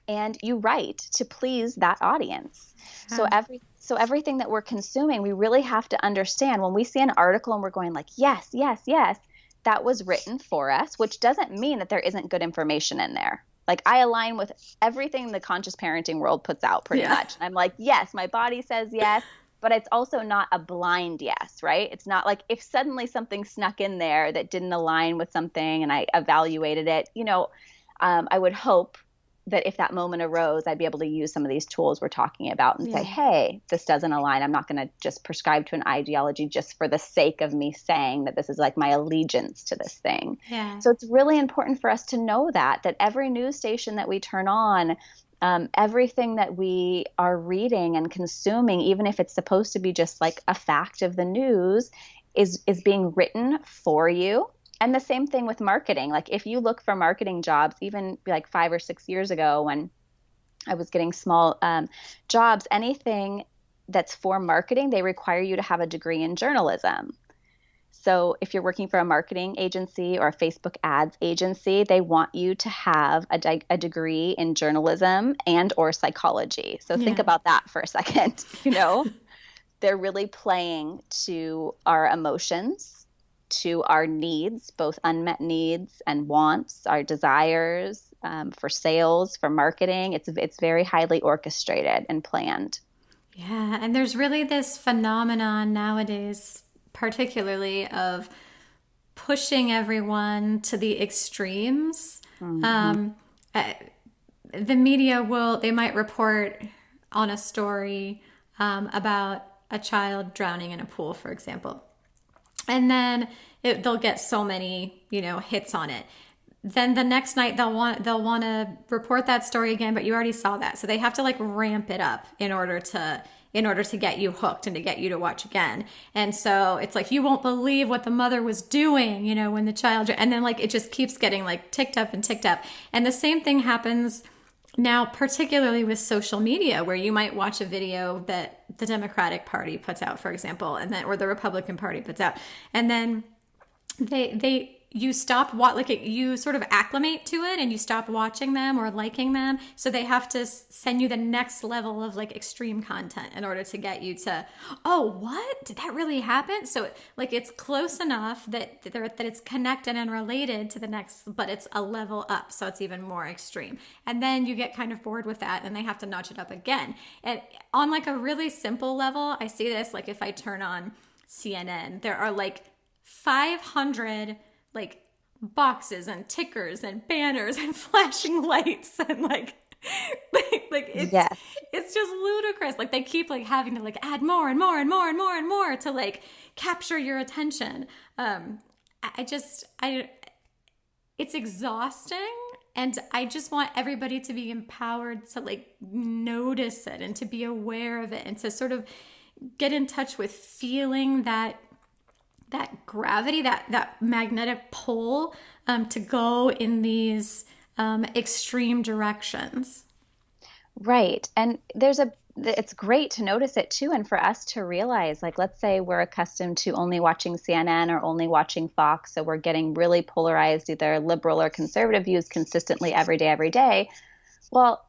And you write to please that audience. So everything that we're consuming, we really have to understand when we see an article and we're going like, yes, yes, yes, that was written for us, which doesn't mean that there isn't good information in there. Like, I align with everything the conscious parenting world puts out pretty much. I'm like, yes, my body says yes. But it's also not a blind yes, right? It's not like if suddenly something snuck in there that didn't align with something and I evaluated it, I would hope that if that moment arose, I'd be able to use some of these tools we're talking about and say, hey, this doesn't align. I'm not going to just prescribe to an ideology just for the sake of me saying that this is like my allegiance to this thing. Yeah. So it's really important for us to know that every news station that we turn on, everything that we are reading and consuming, even if it's supposed to be just like a fact of the news, is being written for you. And the same thing with marketing. Like, if you look for marketing jobs, even like 5 or 6 years ago when I was getting small jobs, anything that's for marketing, they require you to have a degree in journalism. So if you're working for a marketing agency or a Facebook ads agency, they want you to have a degree in journalism and or psychology. So think about that for a second. They're really playing to our emotions, to our needs, both unmet needs and wants, our desires, for sales, for marketing. It's very highly orchestrated and planned. Yeah, and there's really this phenomenon nowadays, particularly of pushing everyone to the extremes. The media they might report on a story about a child drowning in a pool, for example. And then they'll get so many, hits on it. Then the next night they'll want to report that story again, but you already saw that. So they have to like ramp it up in order to in order to get you hooked and to get you to watch again. And so it's like, you won't believe what the mother was doing, you know, when the child, and then like it just keeps getting like ticked up and ticked up. And the same thing happens now, particularly with social media, where you might watch a video that the Democratic Party puts out, for example, and then, or the Republican Party puts out, and then you stop you sort of acclimate to it and you stop watching them or liking them. So they have to send you the next level of like extreme content in order to get you to, oh, what? Did that really happen? So like it's close enough that it's connected and related to the next, but it's a level up. So it's even more extreme. And then you get kind of bored with that and they have to notch it up again. And on like a really simple level, I see this, like if I turn on CNN, there are like 500 like boxes and tickers and banners and flashing lights and like it's just ludicrous. Like they keep like having to like add more and more and more and more and more to like capture your attention. It's exhausting, and I just want everybody to be empowered to like notice it and to be aware of it and to sort of get in touch with feeling that gravity, that magnetic pull to go in these extreme directions. Right. And it's great to notice it too. And for us to realize, like, let's say we're accustomed to only watching CNN or only watching Fox. So we're getting really polarized, either liberal or conservative views consistently every day. Well,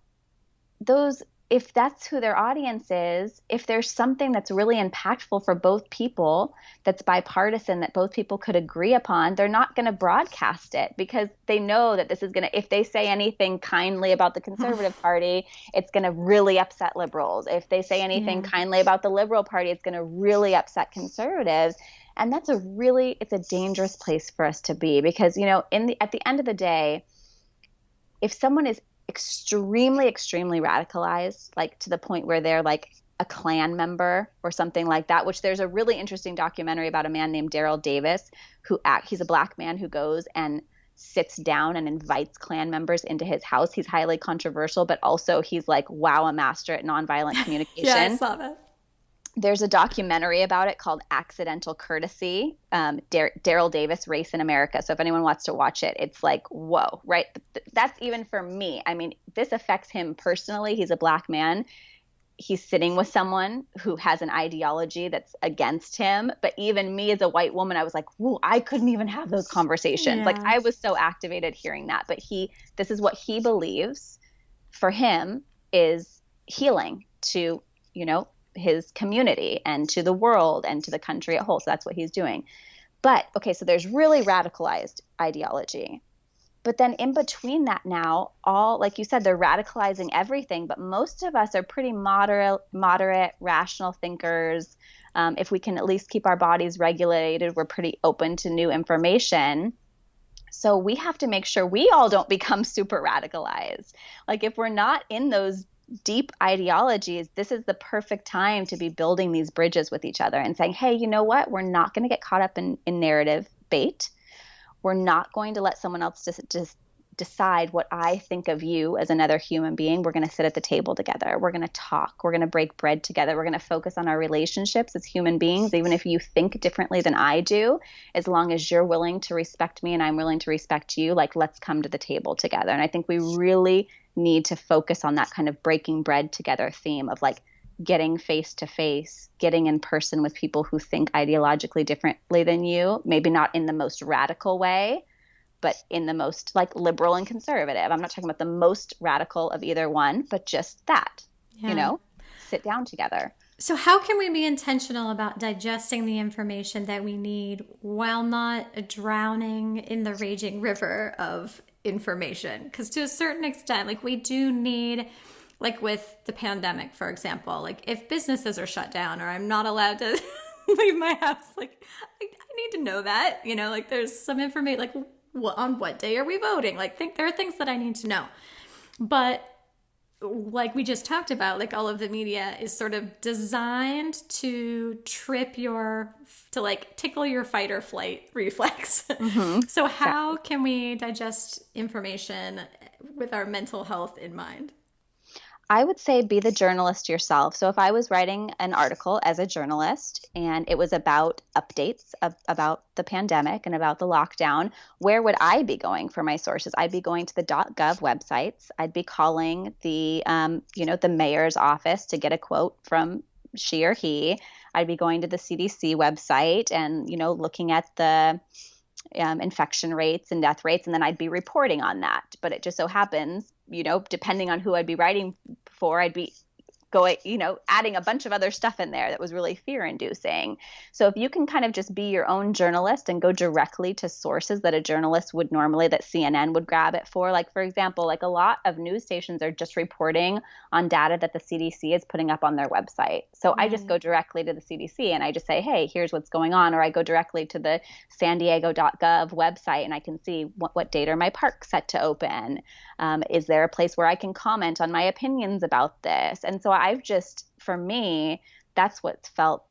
if that's who their audience is, if there's something that's really impactful for both people, that's bipartisan, that both people could agree upon, they're not going to broadcast it because they know that this is going to, if they say anything kindly about the Conservative Party, it's going to really upset liberals. If they say anything kindly about the Liberal Party, it's going to really upset conservatives. And it's a dangerous place for us to be because, you know, at the end of the day, if someone is extremely radicalized, like to the point where they're like a Klan member or something like that, which there's a really interesting documentary about a man named Daryl Davis he's a black man who goes and sits down and invites Klan members into his house. He's highly controversial, but also he's like, wow, a master at nonviolent communication. Yeah, I saw that. There's a documentary about it called Accidental Courtesy, Daryl Davis, Race in America. So if anyone wants to watch it, it's like, whoa, right? That's even for me. I mean, this affects him personally. He's a black man. He's sitting with someone who has an ideology that's against him. But even me as a white woman, I was like, whoa, I couldn't even have those conversations. Yeah. Like I was so activated hearing that. But this is what he believes for him is healing to, you know, his community and to the world and to the country at whole. So that's what he's doing. But okay, so there's really radicalized ideology. But then in between that now, all, like you said, they're radicalizing everything, but most of us are pretty moderate, rational thinkers. If we can at least keep our bodies regulated, we're pretty open to new information. So we have to make sure we all don't become super radicalized. Like if we're not in those deep ideologies, this is the perfect time to be building these bridges with each other and saying, hey, you know what? We're not going to get caught up in narrative bait. We're not going to let someone else just decide what I think of you as another human being. We're going to sit at the table together. We're going to talk. We're going to break bread together. We're going to focus on our relationships as human beings, even if you think differently than I do, as long as you're willing to respect me and I'm willing to respect you, like let's come to the table together. And I think we really need to focus on that kind of breaking bread together theme of like getting face to face, getting in person with people who think ideologically differently than you, maybe not in the most radical way, but in the most like liberal and conservative. I'm not talking about the most radical of either one, but just that, you know, sit down together. So how can we be intentional about digesting the information that we need while not drowning in the raging river of information? Because to a certain extent, like we do need, like with the pandemic, for example, like if businesses are shut down or I'm not allowed to leave my house, like I need to know that, you know, like there's some information, like on what day are we voting? Like there are things that I need to know. But like we just talked about, like all of the media is sort of designed to to like tickle your fight or flight reflex. Mm-hmm. So how can we digest information with our mental health in mind? I would say be the journalist yourself. So if I was writing an article as a journalist and it was about updates about the pandemic and about the lockdown, where would I be going for my sources? I'd be going to the .gov websites. I'd be calling the mayor's office to get a quote from she or he. I'd be going to the CDC website and, looking at the infection rates and death rates, and then I'd be reporting on that. But it just so happens, depending on who I'd be writing for, I'd be going, adding a bunch of other stuff in there that was really fear-inducing. So if you can kind of just be your own journalist and go directly to sources that a journalist would normally, that CNN would grab it for, like, for example, like a lot of news stations are just reporting on data that the CDC is putting up on their website. So I just go directly to the CDC and I just say, hey, here's what's going on. Or I go directly to the san diego.gov website and I can see what date are my parks set to open. Is there a place where I can comment on my opinions about this? And so for me, that's what's felt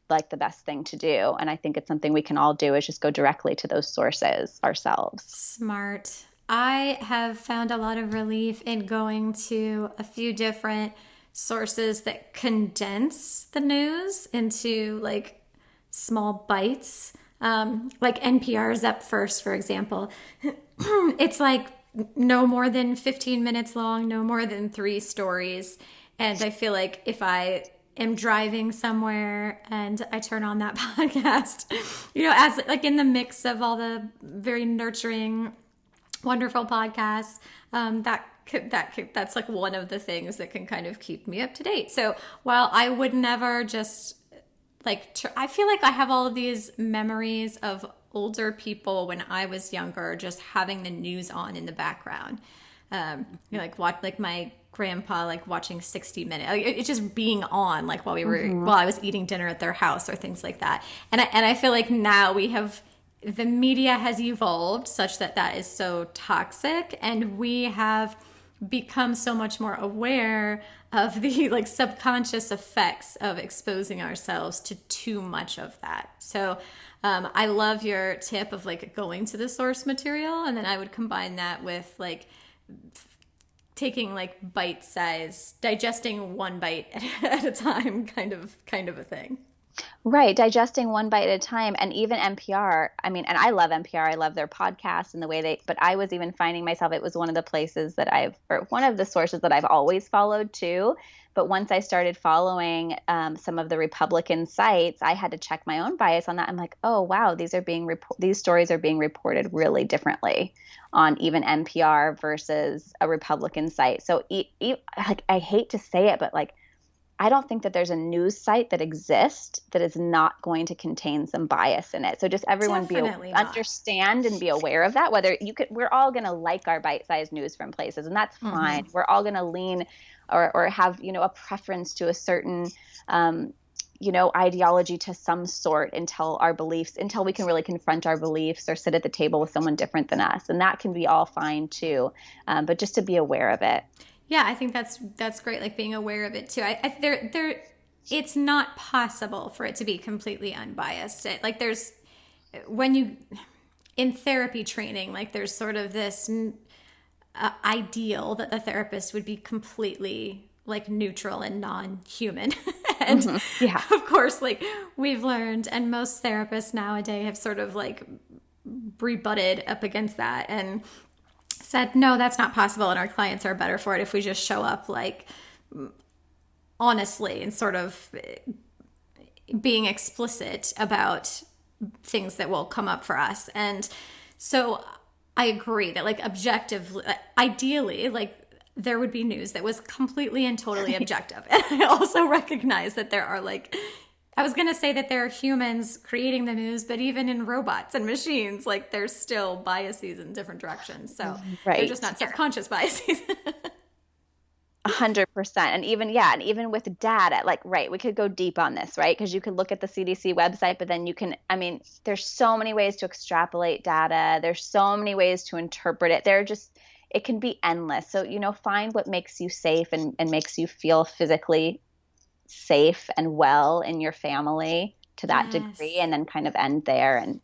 like the best thing to do. And I think it's something we can all do, is just go directly to those sources ourselves. Smart. I have found a lot of relief in going to a few different sources that condense the news into like small bites. Like NPR's Up First, for example. It's like no more than 15 minutes long, no more than 3 stories. And I feel like if I am driving somewhere and I turn on that podcast, as like in the mix of all the very nurturing, wonderful podcasts, that's like one of the things that can kind of keep me up to date. So while I would never just I feel like I have all of these memories of older people when I was younger, just having the news on in the background. Like my grandpa, like watching 60 Minutes. It's just being on, like while I was eating dinner at their house or things like that. And I feel like now the media has evolved such that is so toxic, and we have become so much more aware of the like subconscious effects of exposing ourselves to too much of that. So I love your tip of like going to the source material, and then I would combine that with like taking like bite size, digesting one bite at a time, kind of a thing. Right. Digesting one bite at a time. And even NPR, and I love NPR. I love their podcast and the way but I was even finding myself, it was one of the places one of the sources that I've always followed too. But once I started following some of the Republican sites, I had to check my own bias on that. I'm like, oh, wow, these stories are being reported really differently on even NPR versus a Republican site. So I hate to say it, but like, I don't think that there's a news site that exists that is not going to contain some bias in it. So just everyone understand and be aware of that. We're all going to like our bite-sized news from places, and that's fine. We're all going to lean or have, a preference to a certain, ideology to some sort until we can really confront our beliefs or sit at the table with someone different than us. And that can be all fine too. But just to be aware of it. Yeah, I think that's great. Like being aware of it too. It's not possible for it to be completely unbiased. In therapy training, like there's sort of this ideal that the therapist would be completely like neutral and non-human. And of course, like we've learned, and most therapists nowadays have sort of like rebutted up against that and said, no, that's not possible, and our clients are better for it if we just show up like honestly and sort of being explicit about things that will come up for us. And so I agree that like objectively, ideally, like there would be news that was completely and totally objective. And I also recognize that there are I was going to say that there are humans creating the news, but even in robots and machines, like there's still biases in different directions. So they're just not subconscious biases. 100%. And even with data, we could go deep on this, right? Because you could look at the CDC website, but then there's so many ways to extrapolate data. There's so many ways to interpret it. It can be endless. So, find what makes you safe and makes you feel physically safe and well in your family to that degree, and then kind of end there. And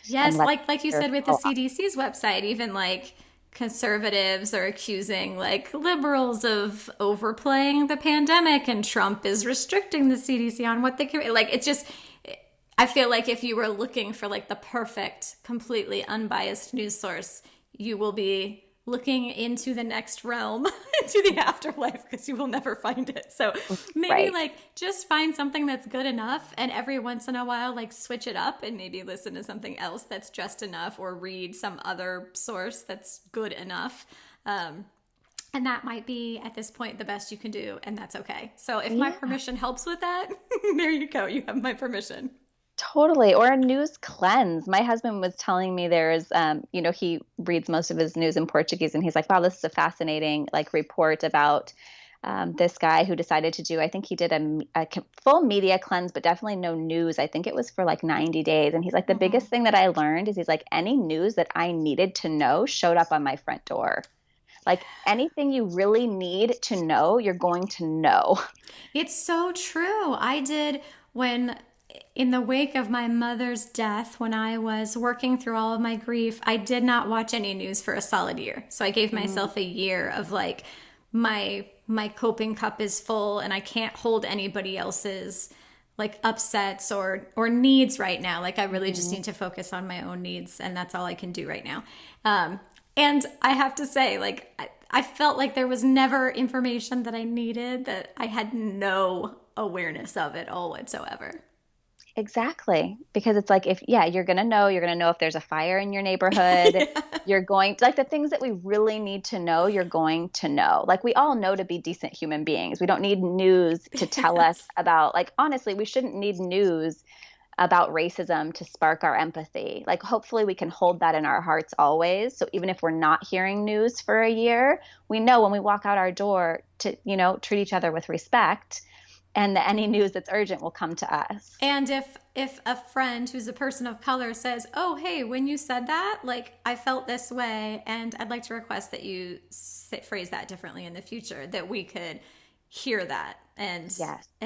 like you said with the CDC's website, even like conservatives are accusing like liberals of overplaying the pandemic, and Trump is restricting the CDC on what they can, like, it's just, I feel like if you were looking for like the perfect, completely unbiased news source, you will be looking into the next realm, into the afterlife, because you will never find it. So maybe like just find something that's good enough, and every once in a while like switch it up and maybe listen to something else that's just enough, or read some other source that's good enough. And that might be at this point the best you can do, and that's okay. So if my permission helps with that, there you go, you have my permission. Totally. Or a news cleanse. My husband was telling me there's, he reads most of his news in Portuguese, and he's like, wow, this is a fascinating like report about this guy who decided to do, I think he did a full media cleanse, but definitely no news. I think it was for like 90 days. And he's like, the biggest thing that I learned is he's like, any news that I needed to know showed up on my front door. Like anything you really need to know, you're going to know. It's so true. I did when, in the wake of my mother's death, when I was working through all of my grief, I did not watch any news for a solid year. So I gave myself a year of like, my coping cup is full and I can't hold anybody else's like upsets or needs right now. Like I really just need to focus on my own needs, and that's all I can do right now. And I have to say, like, I felt like there was never information that I needed that I had no awareness of at all whatsoever. Exactly. Because it's like, you're going to know if there's a fire in your neighborhood. You're going to, like, the things that we really need to know, you're going to know. Like, we all know to be decent human beings. We don't need news to tell us about, like, honestly, we shouldn't need news about racism to spark our empathy. Like, hopefully we can hold that in our hearts always. So even if we're not hearing news for a year, we know when we walk out our door to, treat each other with respect, and any news that's urgent will come to us. And if a friend who's a person of color says, oh, hey, when you said that, like, I felt this way, and I'd like to request that you phrase that differently in the future, that we could hear that and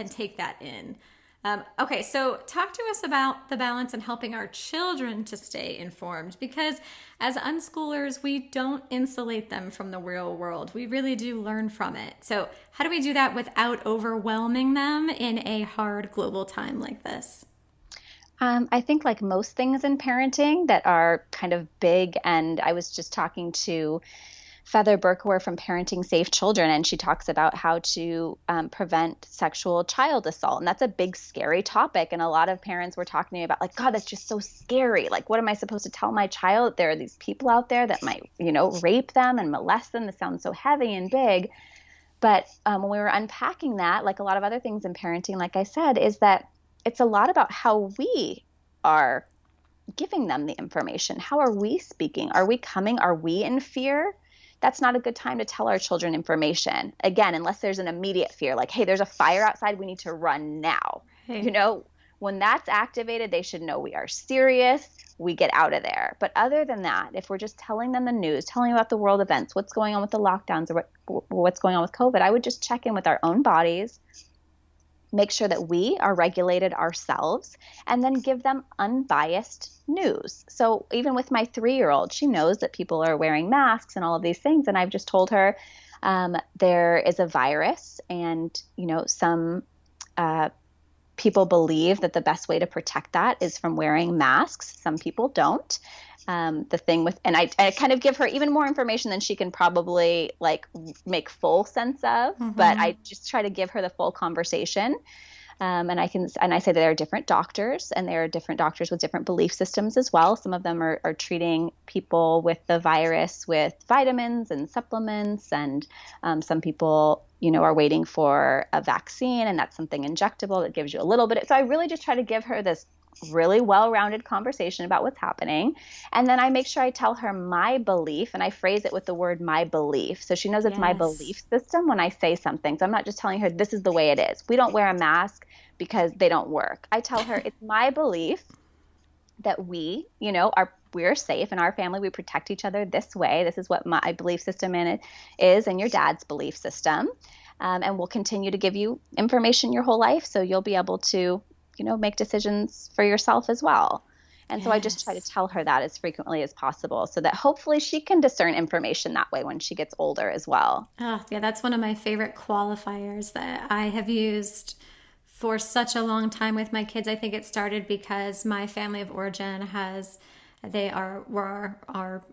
take that in. Okay, so talk to us about the balance in helping our children to stay informed, because as unschoolers, we don't insulate them from the real world. We really do learn from it. So how do we do that without overwhelming them in a hard global time like this? I think like most things in parenting that are kind of big, and I was just talking to Feather Berkowitz from Parenting Safe Children, and she talks about how to prevent sexual child assault. And that's a big, scary topic. And a lot of parents were talking to me about, like, God, that's just so scary. Like, what am I supposed to tell my child? There are these people out there that might, rape them and molest them. This sounds so heavy and big. But when we were unpacking that, like a lot of other things in parenting, like I said, is that it's a lot about how we are giving them the information. How are we speaking? Are we coming? Are we in fear? That's not a good time to tell our children information. Again, unless there's an immediate fear, like, hey, there's a fire outside, we need to run now. Hey. When that's activated, they should know we are serious, we get out of there. But other than that, if we're just telling them the news, telling about the world events, what's going on with the lockdowns, or what's going on with COVID, I would just check in with our own bodies, make sure that we are regulated ourselves, and then give them unbiased news. So even with my 3-year-old, she knows that people are wearing masks and all of these things. And I've just told her there is a virus, and, some people believe that the best way to protect that is from wearing masks. Some people don't. The thing with, and I kind of give her even more information than she can probably like make full sense of, but I just try to give her the full conversation. And I say that there are different doctors, and there are different doctors with different belief systems as well. Some of them are treating people with the virus with vitamins and supplements, and some people, are waiting for a vaccine, and that's something injectable that gives you a little bit. So I really just try to give her this really well-rounded conversation about what's happening. And then I make sure I tell her my belief, and I phrase it with the word my belief. So she knows it's my belief system when I say something. So I'm not just telling her this is the way it is. We don't wear a mask because they don't work. I tell her it's my belief that we're safe in our family. We protect each other this way. This is what my belief system in it is, and your dad's belief system. And we'll continue to give you information your whole life, so you'll be able to make decisions for yourself as well. And so I just try to tell her that as frequently as possible so that hopefully she can discern information that way when she gets older as well. Oh, yeah, that's one of my favorite qualifiers that I have used for such a long time with my kids. I think it started because my family of origin are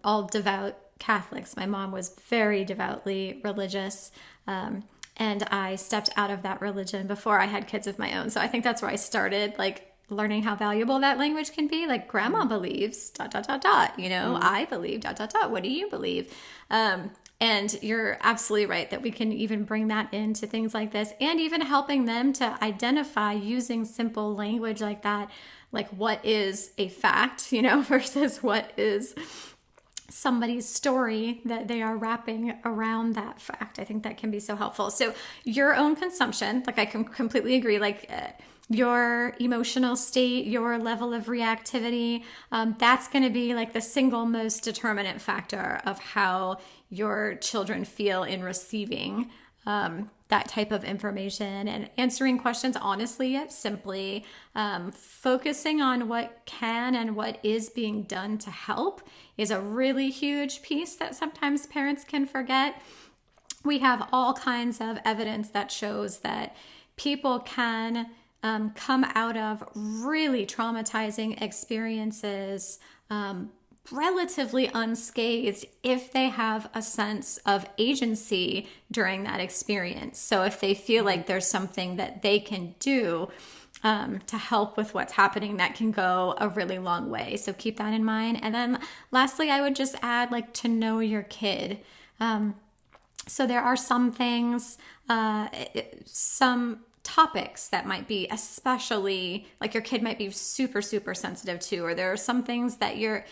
all devout Catholics. My mom was very devoutly religious. And I stepped out of that religion before I had kids of my own. So I think that's where I started, like, learning how valuable that language can be. Like, grandma believes, ... I believe, ... What do you believe? And you're absolutely right that we can even bring that into things like this, and even helping them to identify using simple language like that, like what is a fact, versus what is somebody's story that they are wrapping around that fact. I think that can be so helpful. So your own consumption, like I can completely agree, like your emotional state, your level of reactivity, that's going to be like the single most determinant factor of how your children feel in receiving that type of information, and answering questions honestly yet simply, focusing on what can and what is being done to help is a really huge piece that sometimes parents can forget. We have all kinds of evidence that shows that people can come out of really traumatizing experiences relatively unscathed if they have a sense of agency during that experience. So if they feel like there's something that they can do to help with what's happening, that can go a really long way. So keep that in mind. And then lastly, I would just add, like, to know your kid. So there are some things, some topics that might be especially, like, your kid might be super, super sensitive to, or there are some things that you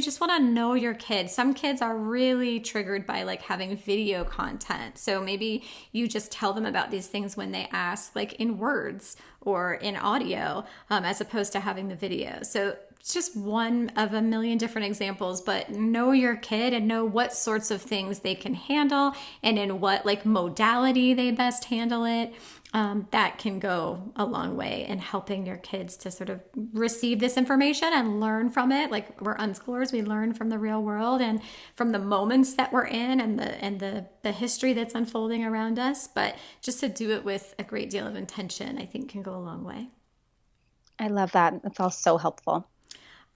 just want to know your kid. Some kids are really triggered by, like, having video content. So maybe you just tell them about these things when they ask, like, in words or in audio, as opposed to having the video. So it's just one of a million different examples, but know your kid and know what sorts of things they can handle and in what, like, modality they best handle it. That can go a long way in helping your kids to sort of receive this information and learn from it. Like, we're unschoolers, we learn from the real world and from the moments that we're in and the history that's unfolding around us. But just to do it with a great deal of intention, I think, can go a long way. I love that. That's all so helpful.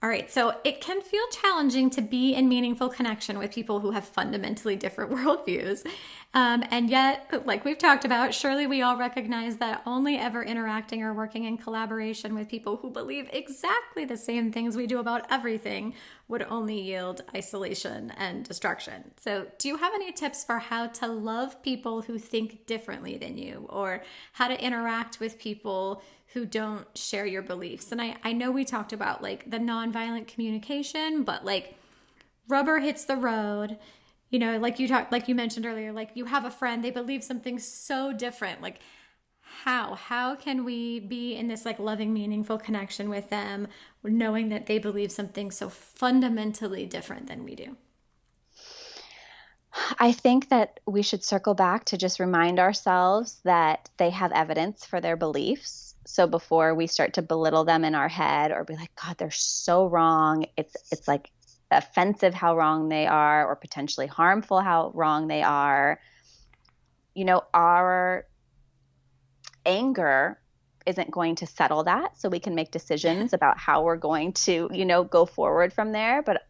All right, so it can feel challenging to be in meaningful connection with people who have fundamentally different worldviews. And yet, like we've talked about, surely we all recognize that only ever interacting or working in collaboration with people who believe exactly the same things we do about everything would only yield isolation and destruction. So do you have any tips for how to love people who think differently than you, or how to interact with people who don't share your beliefs? And I know we talked about, like, the nonviolent communication, but, like, rubber hits the road, like you mentioned earlier, like, you have a friend, they believe something so different. Like, how can we be in this, like, loving, meaningful connection with them, knowing that they believe something so fundamentally different than we do? I think that we should circle back to just remind ourselves that they have evidence for their beliefs. So before we start to belittle them in our head or be like, God, they're so wrong, it's like offensive how wrong they are, or potentially harmful how wrong they are. Our anger isn't going to settle that, so we can make decisions about how we're going to, go forward from there. But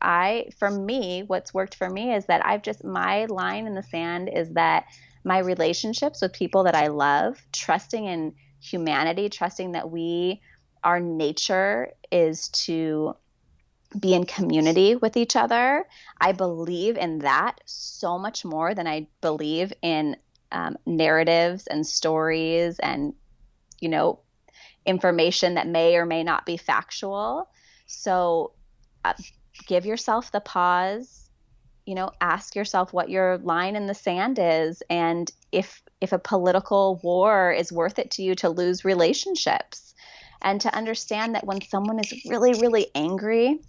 for me, what's worked for me is that my line in the sand is that my relationships with people that I love, trusting in humanity, trusting that our nature is to be in community with each other. I believe in that so much more than I believe in narratives and stories and, information that may or may not be factual. So give yourself the pause, ask yourself what your line in the sand is, and if a political war is worth it to you to lose relationships, and to understand that when someone is really, really angry,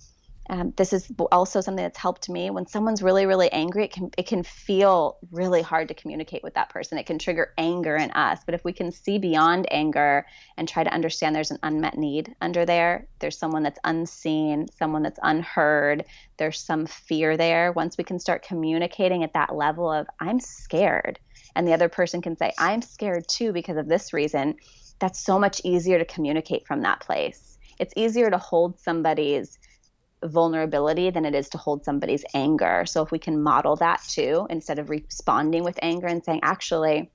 This is also something that's helped me. When someone's really, really angry, it can feel really hard to communicate with that person. It can trigger anger in us. But if we can see beyond anger and try to understand there's an unmet need under there, there's someone that's unseen, someone that's unheard, there's some fear there. Once we can start communicating at that level of, I'm scared, and the other person can say, I'm scared too because of this reason, that's so much easier to communicate from that place. It's easier to hold somebody's vulnerability than it is to hold somebody's anger. So if we can model that too, instead of responding with anger and saying, actually,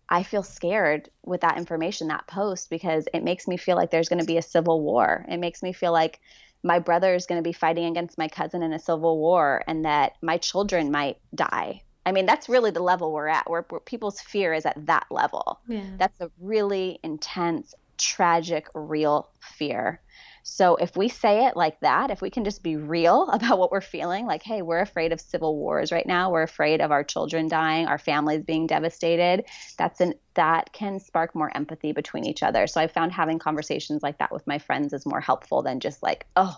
I feel scared with that information, that post, because it makes me feel like there's going to be a civil war. It makes me feel like my brother is going to be fighting against my cousin in a civil war and that my children might die. I mean, that's really the level we're at, where people's fear is at that level. Yeah. That's a really intense, tragic, real fear. So if we say it like that, if we can just be real about what we're feeling, like, hey, we're afraid of civil wars right now. We're afraid of our children dying, our families being devastated. That can spark more empathy between each other. So I found having conversations like that with my friends is more helpful than just like, oh,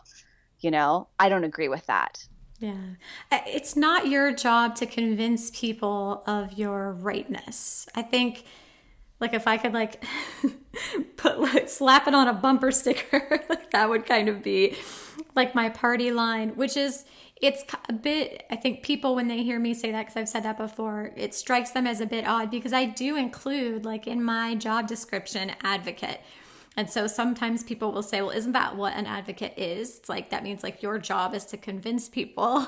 I don't agree with that. Yeah. It's not your job to convince people of your rightness. I think, like, if I could slap it on a bumper sticker, that would kind of be like my party line, which is, it's a bit, I think people, when they hear me say that, because I've said that before, it strikes them as a bit odd because I do include, in my job description, advocate. And so sometimes people will say, well, isn't that what an advocate is? It's like, that means your job is to convince people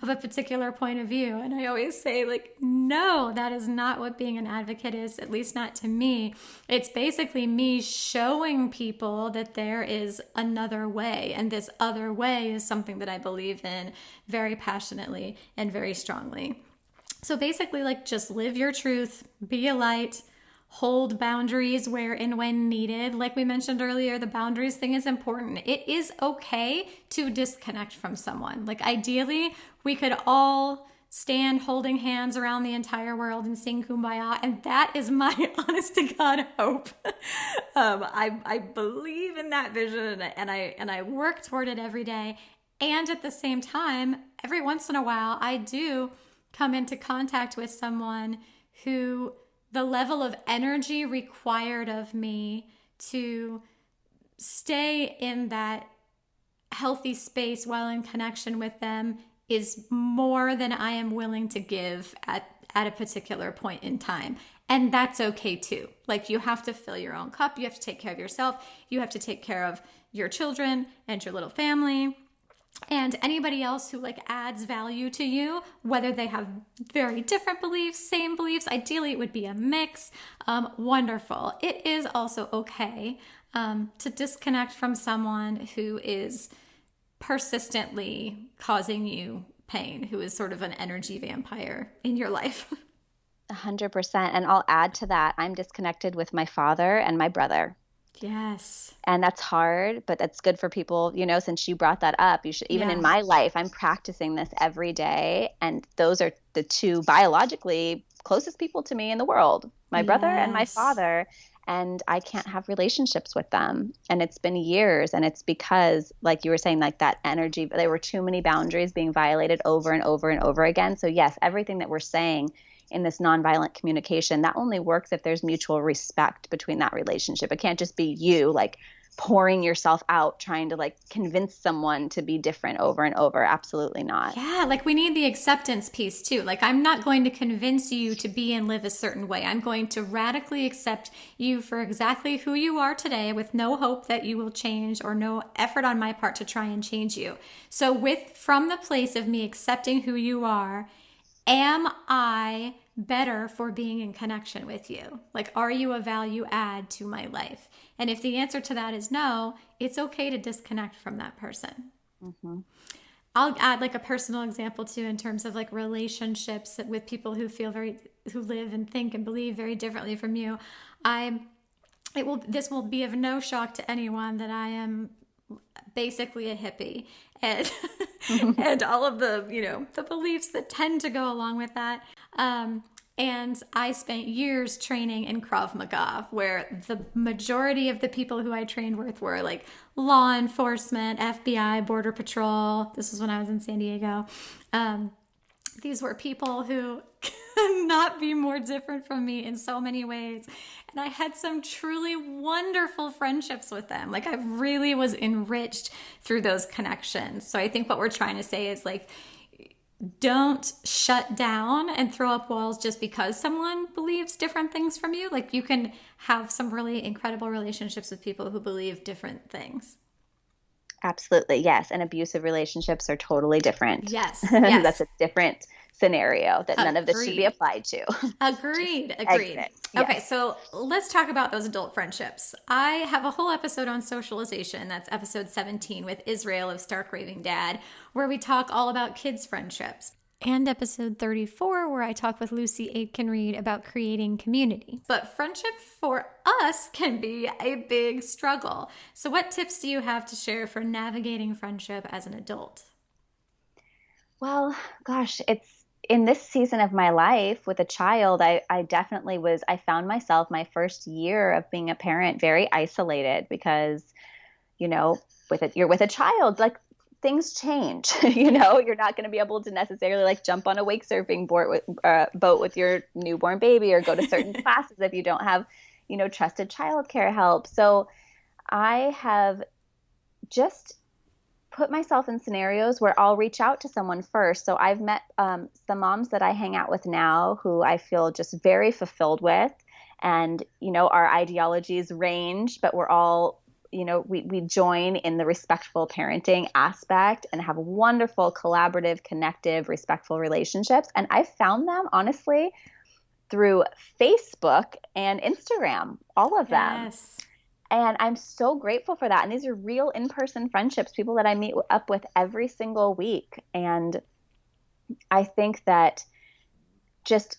of a particular point of view. And I always say, no, that is not what being an advocate is, at least not to me. It's basically me showing people that there is another way. And this other way is something that I believe in very passionately and very strongly. So basically, just live your truth, be a light, hold boundaries where and when needed. Like we mentioned earlier, the boundaries thing is important. It is okay to disconnect from someone. Ideally, we could all stand holding hands around the entire world and sing Kumbaya. And that is my honest to God hope. I believe in that vision and I work toward it every day. And at the same time, every once in a while, I do come into contact with someone who the level of energy required of me to stay in that healthy space while in connection with them is more than I am willing to give at a particular point in time. And that's okay too. You have to fill your own cup. You have to take care of yourself. You have to take care of your children and your little family. And anybody else who adds value to you, whether they have very different beliefs, same beliefs, ideally it would be a mix. Wonderful. It is also okay to disconnect from someone who is persistently causing you pain, who is sort of an energy vampire in your life. 100%. And I'll add to that, I'm disconnected with my father and my brother. Yes. And that's hard, but that's good for people, since you brought that up. You should, even in my life, I'm practicing this every day. And those are the two biologically closest people to me in the world, my brother and my father. And I can't have relationships with them. And it's been years. And it's because, like you were saying, that energy, there were too many boundaries being violated over and over and over again. So yes, everything that we're saying in this nonviolent communication, that only works if there's mutual respect between that relationship. It can't just be you pouring yourself out, trying to convince someone to be different over and over. Absolutely not. Yeah, we need the acceptance piece too. I'm not going to convince you to be and live a certain way. I'm going to radically accept you for exactly who you are today with no hope that you will change or no effort on my part to try and change you. So from the place of me accepting who you are, am I better for being in connection with you? Are you a value add to my life? And if the answer to that is no, it's okay to disconnect from that person. Mm-hmm. I'll add a personal example too, in terms of relationships with people who who live and think and believe very differently from you. This will be of no shock to anyone that I am basically a hippie, and and all of the the beliefs that tend to go along with that. And I spent years training in Krav Maga, where the majority of the people who I trained with were like law enforcement, FBI, Border Patrol. This was when I was in San Diego. These were people who could not be more different from me in so many ways. And I had some truly wonderful friendships with them. Like, I really was enriched through those connections. So I think what we're trying to say is, like, don't shut down and throw up walls just because someone believes different things from you. Like, you can have some really incredible relationships with people who believe different things. Absolutely. Yes. And abusive relationships are totally different. Yes. That's a different scenario that none of this should be Agreed. applied to. Agreed. Exit. Okay, Yes. so let's talk about those adult friendships. I have a whole episode on socialization. That's episode 17 with Israel of Stark Raving Dad, where we talk all about kids' friendships. And episode 34, where I talk with Lucy Aitken-Reed about creating community. But friendship for us can be a big struggle. So what tips do you have to share for navigating friendship as an adult? Well, gosh, it's in this season of my life with a child, I definitely I found myself my first year of being a parent very isolated because, you're with a child, like things change. You're not going to be able to necessarily like jump on a wake surfing boat with your newborn baby or go to certain classes if you don't have, trusted childcare help. So I have just put myself in scenarios where I'll reach out to someone first. So I've met some moms that I hang out with now who I feel just very fulfilled with. And, our ideologies range, but we're all we join in the respectful parenting aspect and have wonderful, collaborative, connective, respectful relationships. And I found them, honestly, through Facebook and Instagram, all of them. Yes. And I'm so grateful for that. And these are real in-person friendships, people that I meet up with every single week. And I think that just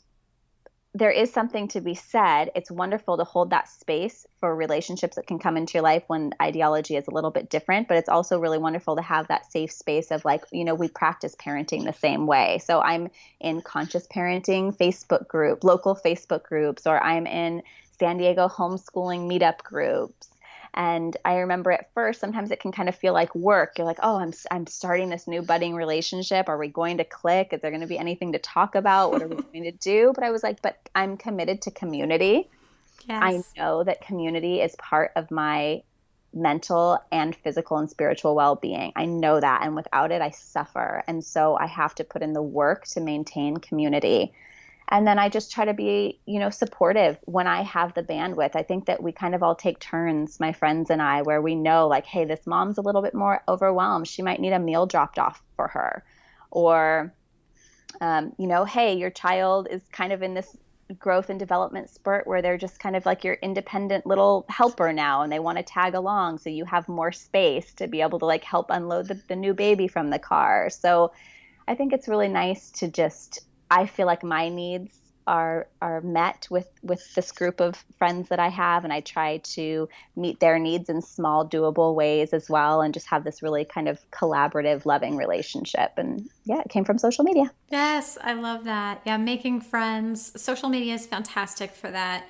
there is something to be said. It's wonderful to hold that space for relationships that can come into your life when ideology is a little bit different, but it's also really wonderful to have that safe space of like, we practice parenting the same way. So I'm in conscious parenting Facebook group, local Facebook groups, or I'm in San Diego homeschooling meetup groups. And I remember at first, sometimes it can kind of feel like work. You're like, oh, I'm starting this new budding relationship. Are we going to click? Is there going to be anything to talk about? What are we going to do? But I was like, but I'm committed to community. Yes. I know that community is part of my mental and physical and spiritual well-being. I know that. And without it, I suffer. And so I have to put in the work to maintain community. And then I just try to be, supportive when I have the bandwidth. I think that we kind of all take turns, my friends and I, where we know like, hey, this mom's a little bit more overwhelmed. She might need a meal dropped off for her. Or, hey, your child is kind of in this growth and development spurt where they're just kind of like your independent little helper now and they want to tag along. So you have more space to be able to like help unload the new baby from the car. So I think it's really nice to I feel like my needs are met with this group of friends that I have, and I try to meet their needs in small, doable ways as well, and just have this really kind of collaborative, loving relationship. And yeah, it came from social media. Yes, I love that. Yeah, making friends. Social media is fantastic for that.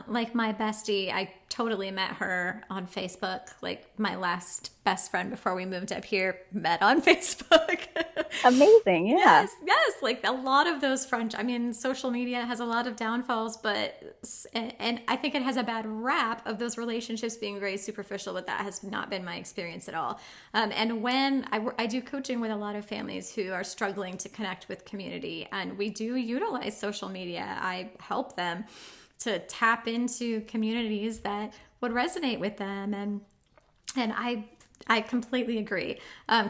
Like my bestie, I totally met her on Facebook. Like my last best friend before we moved up here met on Facebook. Amazing. Yeah. Yes. Like a lot of those social media has a lot of downfalls, and I think it has a bad rap of those relationships being very superficial, but that has not been my experience at all. And when I do coaching with a lot of families who are struggling to connect with community, and we do utilize social media, I help them to tap into communities that would resonate with them. And I completely agree.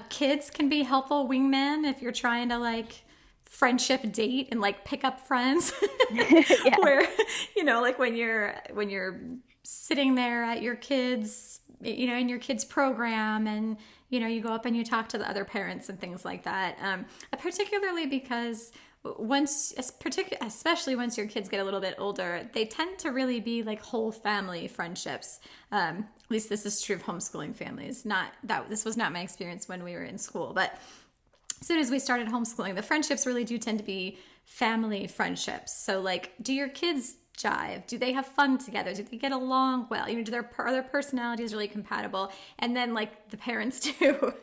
Kids can be helpful wingmen if you're trying to like friendship date and like pick up friends. Yeah. Where, like when you're sitting there at your kids, in your kids program and, you go up and you talk to the other parents and things like that. Particularly because especially once your kids get a little bit older, they tend to really be like whole family friendships. At least this is true of homeschooling families. This was not my experience when we were in school, but as soon as we started homeschooling, the friendships really do tend to be family friendships. So like, do your kids jive? Do they have fun together? Do they get along well? Are their personalities really compatible? And then like the parents too.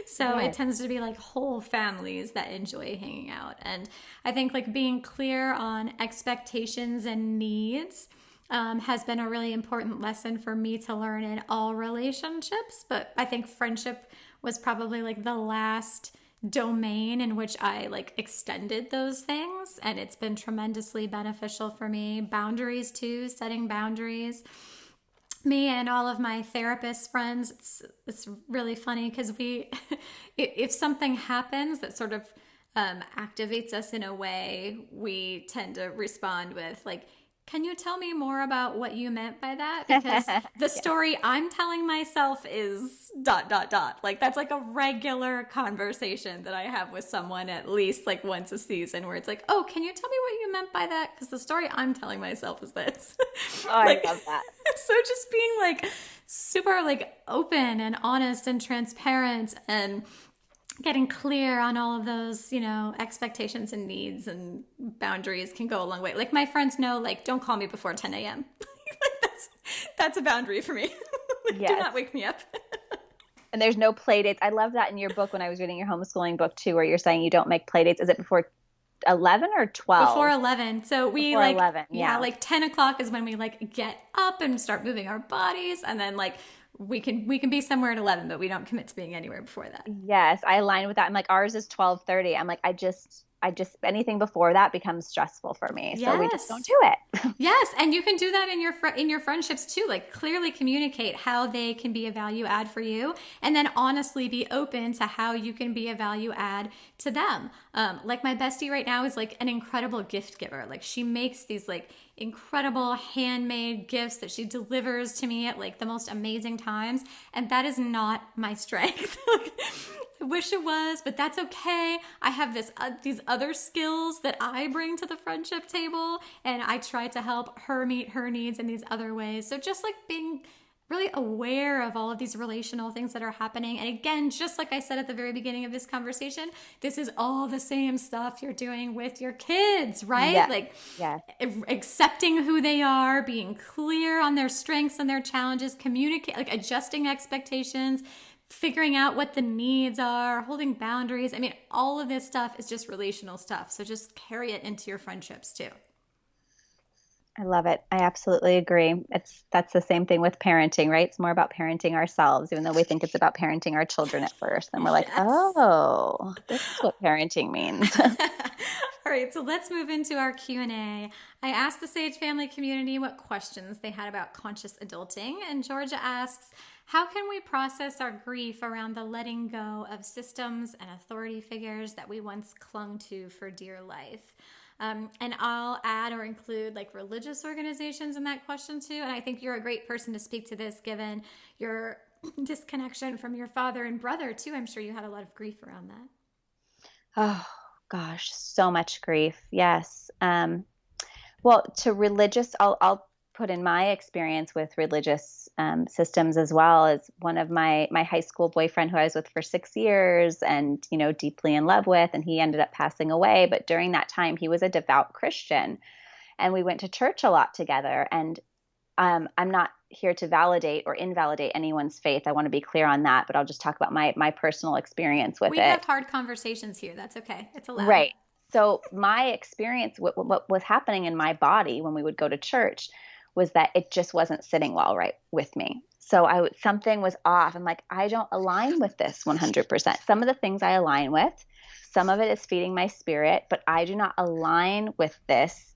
So it tends to be like whole families that enjoy hanging out. And I think like being clear on expectations and needs has been a really important lesson for me to learn in all relationships. But I think friendship was probably like the last domain in which I like extended those things, and it's been tremendously beneficial for me. Boundaries too, setting boundaries. Me and all of my therapist friends, it's really funny because we if something happens that sort of activates us in a way, we tend to respond with like, can you tell me more about what you meant by that? Because the story I'm telling myself is ... Like that's like a regular conversation that I have with someone at least like once a season where it's like, oh, can you tell me what you meant by that? Because the story I'm telling myself is this. Oh, like, I love that. So just being like super like open and honest and transparent and getting clear on all of those, expectations and needs and boundaries can go a long way. Like my friends know, like, don't call me before 10 a.m. Like that's a boundary for me. Like, do not wake me up. And there's no play dates. I love that in your book when I was reading your homeschooling book too, where you're saying you don't make play dates. Is it before 11 or 12? Before 11. So we before like 11, like 10 o'clock is when we like get up and start moving our bodies, and then like we can be somewhere at 11, but we don't commit to being anywhere before that. Yes, I align with that. I'm like, ours is 12:30. I'm like, I just anything before that becomes stressful for me. So we just don't do it. Yes, and you can do that in your friendships too. Like clearly communicate how they can be a value add for you, and then honestly be open to how you can be a value add to them. Like my bestie right now is like an incredible gift giver. Like she makes these like incredible handmade gifts that she delivers to me at like the most amazing times, and that is not my strength. I wish it was, but that's okay. I have these other skills that I bring to the friendship table, and I try to help her meet her needs in these other ways. So just like being really aware of all of these relational things that are happening. And again, just like I said at the very beginning of this conversation, this is all the same stuff you're doing with your kids, right? Yes. Like yes. Accepting who they are, being clear on their strengths and their challenges, communicate, like adjusting expectations, figuring out what the needs are, holding boundaries. I mean, all of this stuff is just relational stuff. So just carry it into your friendships too. I love it. I absolutely agree. That's the same thing with parenting, right? It's more about parenting ourselves, even though we think it's about parenting our children at first. And we're like, oh, this is what parenting means. All right, so let's move into our Q&A. I asked the Sage family community what questions they had about conscious adulting, and Georgia asks, how can we process our grief around the letting go of systems and authority figures that we once clung to for dear life? And I'll add or include like religious organizations in that question too. And I think you're a great person to speak to this given your disconnection from your father and brother too. I'm sure you had a lot of grief around that. Oh gosh, so much grief. Yes. Well, to religious, I'll put in my experience with religious systems as well as one of my high school boyfriend who I was with for 6 years and, deeply in love with, and he ended up passing away. But during that time, he was a devout Christian and we went to church a lot together. And I'm not here to validate or invalidate anyone's faith. I want to be clear on that, but I'll just talk about my personal experience with it. We have hard conversations here. That's okay. It's allowed. Right. So my experience, what was happening in my body when we would go to church was that it just wasn't sitting well right with me. So something was off. I'm like, I don't align with this 100%. Some of the things I align with, some of it is feeding my spirit, but I do not align with this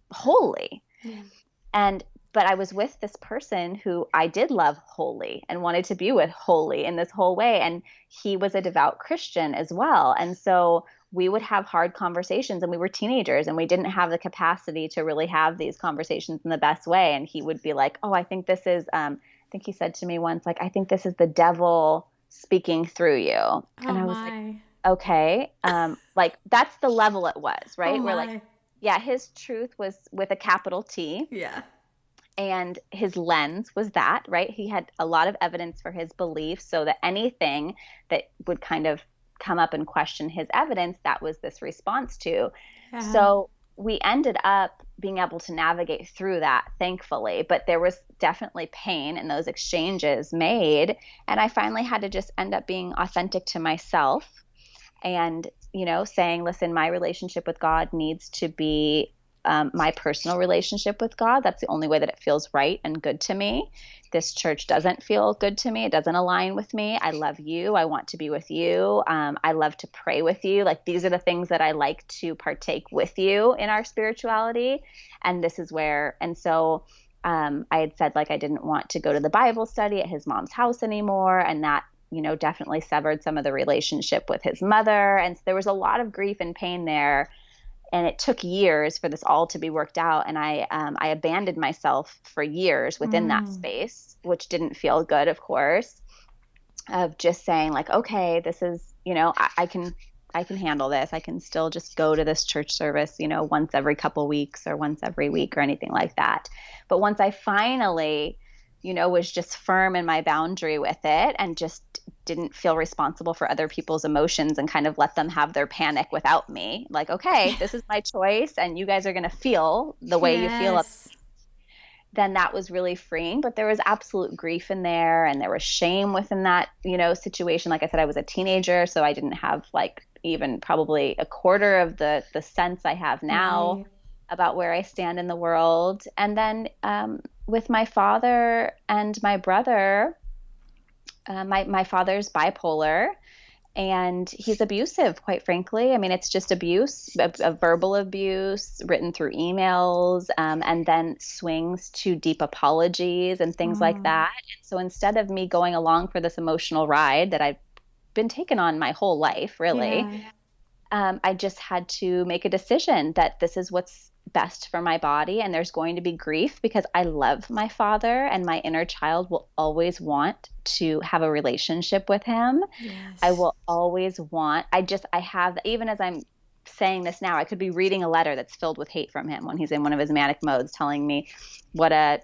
wholly. Yeah. But I was with this person who I did love wholly and wanted to be with wholly in this whole way. And he was a devout Christian as well. And so we would have hard conversations, and we were teenagers and we didn't have the capacity to really have these conversations in the best way. And he would be like, oh, I think this is, I think he said to me once, like, I think this is the devil speaking through you. Oh, and I was like, okay. Like that's the level it was, right? Oh, where like, yeah, his truth was with a capital T. Yeah. And his lens was that, right? He had a lot of evidence for his beliefs, so that anything that would kind of come up and question his evidence, that was this response to. So we ended up being able to navigate through that, thankfully, but there was definitely pain in those exchanges made. And I finally had to just end up being authentic to myself and, saying, listen, my relationship with God needs to be my personal relationship with God. That's the only way that it feels right and good to me. This church doesn't feel good to me. It doesn't align with me. I love you. I want to be with you. I love to pray with you. Like, these are the things that I like to partake with you in our spirituality. And this is where, and so I had said, like, I didn't want to go to the Bible study at his mom's house anymore. And that, definitely severed some of the relationship with his mother. And so there was a lot of grief and pain there. And it took years for this all to be worked out. And I abandoned myself for years within that space, which didn't feel good, of course, of just saying, like, okay, this is, I can handle this. I can still just go to this church service, once every couple weeks or once every week or anything like that. But once I finally, was just firm in my boundary with it and just didn't feel responsible for other people's emotions and kind of let them have their panic without me. Like, okay, this is my choice and you guys are going to feel the way you feel. Then that was really freeing, but there was absolute grief in there and there was shame within that, situation. Like I said, I was a teenager, so I didn't have like even probably a quarter of the sense I have now about where I stand in the world. And then with my father and my brother, my father's bipolar and he's abusive, quite frankly. I mean, it's just abuse, a verbal abuse written through emails, and then swings to deep apologies and things like that. And so instead of me going along for this emotional ride that I've been taken on my whole life, really, I just had to make a decision that this is what's best for my body. And there's going to be grief because I love my father and my inner child will always want to have a relationship with him. I will always want, I have, even as I'm saying this now, I could be reading a letter that's filled with hate from him when he's in one of his manic modes, telling me what a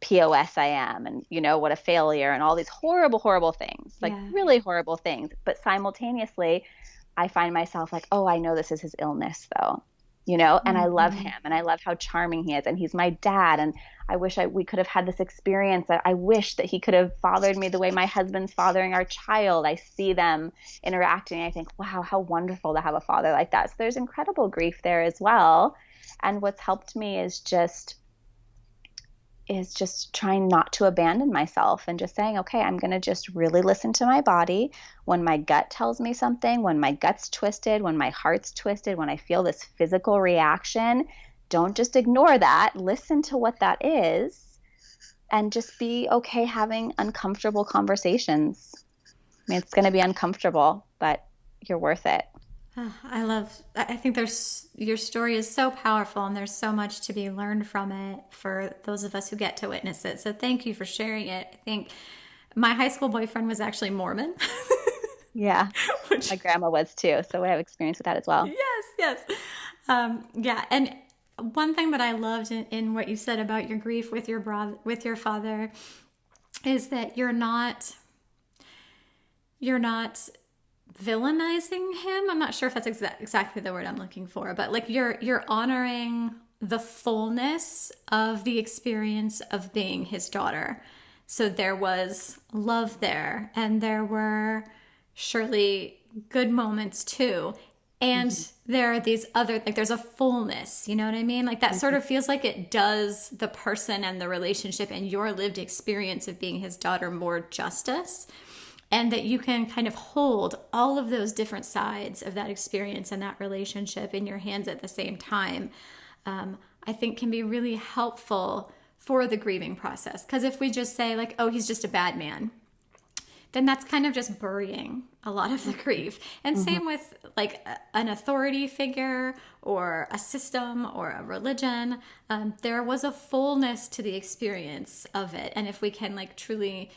POS I am and, what a failure and all these horrible, horrible things, like really horrible things. But simultaneously, I find myself like, oh, I know this is his illness though. And I love him and I love how charming he is and he's my dad. And I wish we could have had this experience. I wish that he could have fathered me the way my husband's fathering our child. I see them interacting. I think, wow, how wonderful to have a father like that. So there's incredible grief there as well. And what's helped me is just trying not to abandon myself and just saying, okay, I'm going to just really listen to my body. When my gut tells me something, when my gut's twisted, when my heart's twisted, when I feel this physical reaction, don't just ignore that. Listen to what that is and just be okay having uncomfortable conversations. I mean, it's going to be uncomfortable, but you're worth it. I think your story is so powerful and there's so much to be learned from it for those of us who get to witness it. So thank you for sharing it. I think my high school boyfriend was actually Mormon. Yeah. My grandma was too. So I have experience with that as well. Yes. And one thing that I loved in what you said about your grief with your father is that you're not villainizing him. I'm not sure if that's exactly the word I'm looking for, but like you're honoring the fullness of the experience of being his daughter. So there was love there and there were surely good moments too. And there are these other, like there's a fullness, you know what I mean? Like that sort of feels like it does the person and the relationship and your lived experience of being his daughter more justice. And that you can kind of hold all of those different sides of that experience and that relationship in your hands at the same time, I think can be really helpful for the grieving process. Because if we just say like, oh, he's just a bad man, then that's kind of just burying a lot of the grief. And same with like an authority figure or a system or a religion. There was a fullness to the experience of it. And if we can like truly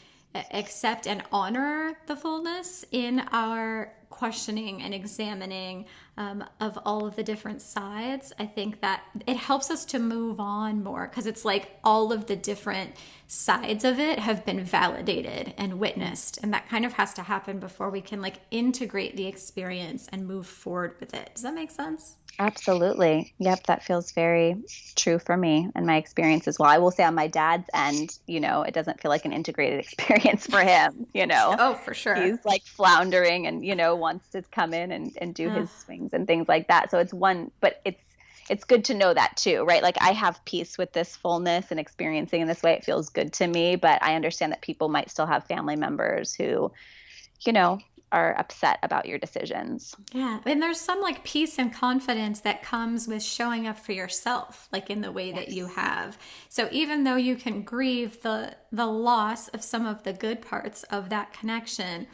accept and honor the fullness in our questioning and examining of all of the different sides, I think that it helps us to move on more, because it's like all of the different sides of it have been validated and witnessed, and that kind of has to happen before we can like integrate the experience and move forward with it. Does that make sense? Absolutely. Yep, that feels very true for me and my experience as well. I will say on my dad's end, it doesn't feel like an integrated experience for him, Oh, for sure. He's like floundering and, wants to come in and do his swings and things like that. So it's but it's good to know that too, right? Like I have peace with this fullness and experiencing in this way. It feels good to me, but I understand that people might still have family members who, are upset about your decisions. Yeah. And there's some like peace and confidence that comes with showing up for yourself, like in the way that you have. So even though you can grieve the loss of some of the good parts of that connection,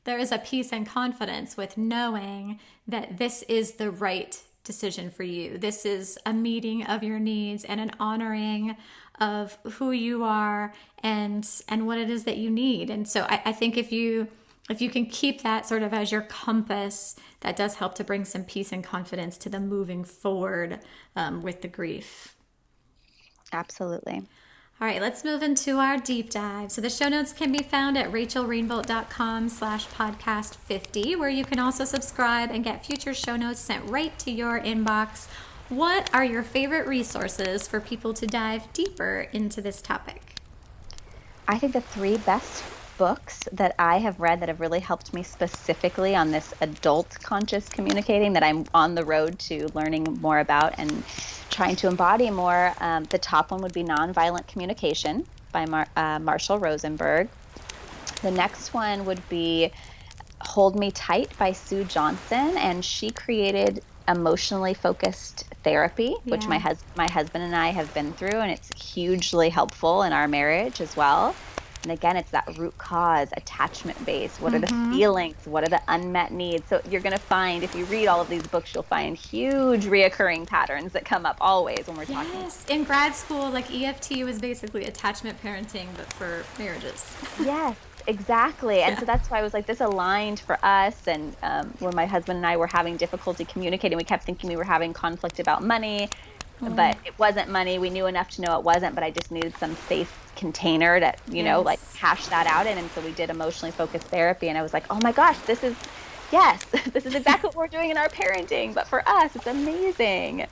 there is a peace and confidence with knowing that this is the right decision for you. This is a meeting of your needs and an honoring of who you are and what it is that you need. And so I think if you can keep that sort of as your compass, that does help to bring some peace and confidence to the moving forward with the grief. Absolutely. All right, let's move into our deep dive. So the show notes can be found at rachelrainbolt.com/podcast50, where you can also subscribe and get future show notes sent right to your inbox. What are your favorite resources for people to dive deeper into this topic? I think the 3 best books that I have read that have really helped me specifically on this adult conscious communicating that I'm on the road to learning more about and trying to embody more. The top one would be Nonviolent Communication by Marshall Rosenberg. The next one would be Hold Me Tight by Sue Johnson, and she created emotionally focused therapy, which my husband and I have been through, and it's hugely helpful in our marriage as well. And again, it's that root cause, attachment base. What are the feelings? What are the unmet needs? So you're going to find, if you read all of these books, you'll find huge reoccurring patterns that come up always when we're talking. Yes, in grad school, like EFT was basically attachment parenting, but for marriages. Yes, exactly. And so that's why I was like, this aligned for us. And when my husband and I were having difficulty communicating, we kept thinking we were having conflict about money, but it wasn't money. We knew enough to know it wasn't, but I just needed some safe container to, like hash that out in. And so we did emotionally focused therapy. And I was like, oh my gosh, this is exactly what we're doing in our parenting. But for us, it's amazing.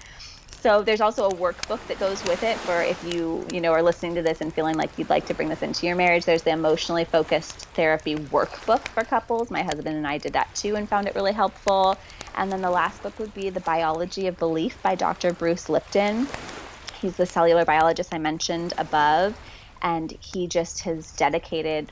So there's also a workbook that goes with it for if you are listening to this and feeling like you'd like to bring this into your marriage. There's the emotionally focused therapy workbook for couples. My husband and I did that too and found it really helpful. And then the last book would be The Biology of Belief by Dr. Bruce Lipton. He's the cellular biologist I mentioned above, and he just has dedicated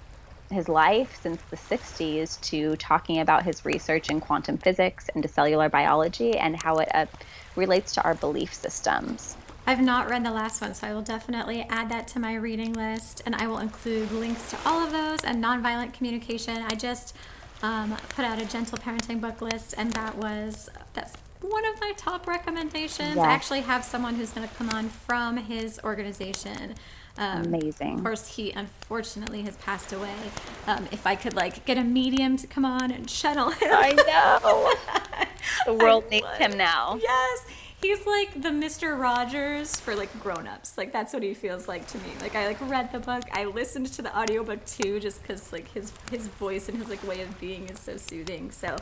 his life since the 60s to talking about his research in quantum physics and to cellular biology and how it relates to our belief systems. I've not read the last one, so I will definitely add that to my reading list, and I will include links to all of those and nonviolent communication. I just put out a gentle parenting book list, and that's one of my top recommendations. Yes. I actually have someone who's going to come on from his organization. Amazing. Of course, he unfortunately has passed away. If I could get a medium to come on and channel him. I know. The world needs him now. Yes. He's like the Mr. Rogers for grown-ups. That's what he feels like to me. I read the book. I listened to the audiobook too, just because his voice and his way of being is so soothing. So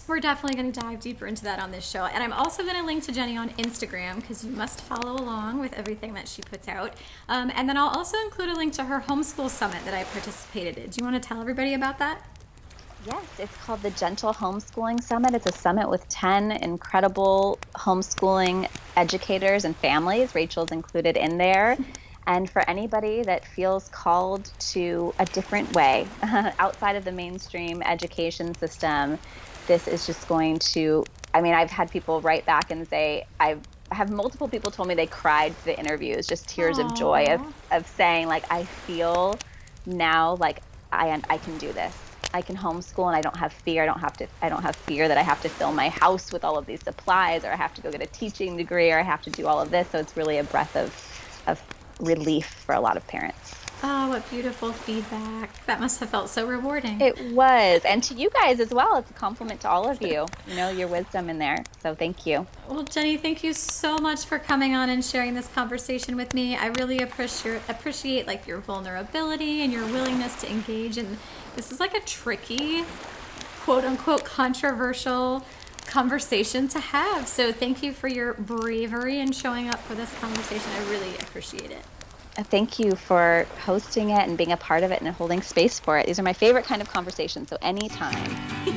we're definitely going to dive deeper into that on this show. And I'm also going to link to Jenny on Instagram because you must follow along with everything that she puts out. And then I'll also include a link to her homeschool summit that I participated in. Do you want to tell everybody about that? Yes, it's called the Gentle Homeschooling Summit. It's a summit with 10 incredible homeschooling educators and families. Rachel's included in there. And for anybody that feels called to a different way outside of the mainstream education system, this is just going to, I've had people write back and say, I have multiple people told me they cried through the interviews, just tears of joy of saying I feel now like I can do this. I can homeschool and I don't have fear. I don't have fear that I have to fill my house with all of these supplies, or I have to go get a teaching degree, or I have to do all of this. So it's really a breath of relief for a lot of parents. Oh, what beautiful feedback. That must have felt so rewarding. It was. And to you guys as well. It's a compliment to all of you, your wisdom in there. So thank you. Well, Jenny, thank you so much for coming on and sharing this conversation with me. I really appreciate like your vulnerability and your willingness to engage. And this is like a tricky, quote unquote, controversial conversation to have. So thank you for your bravery and showing up for this conversation. I really appreciate it. Thank you for hosting it and being a part of it and holding space for it. These are my favorite kind of conversations. So anytime.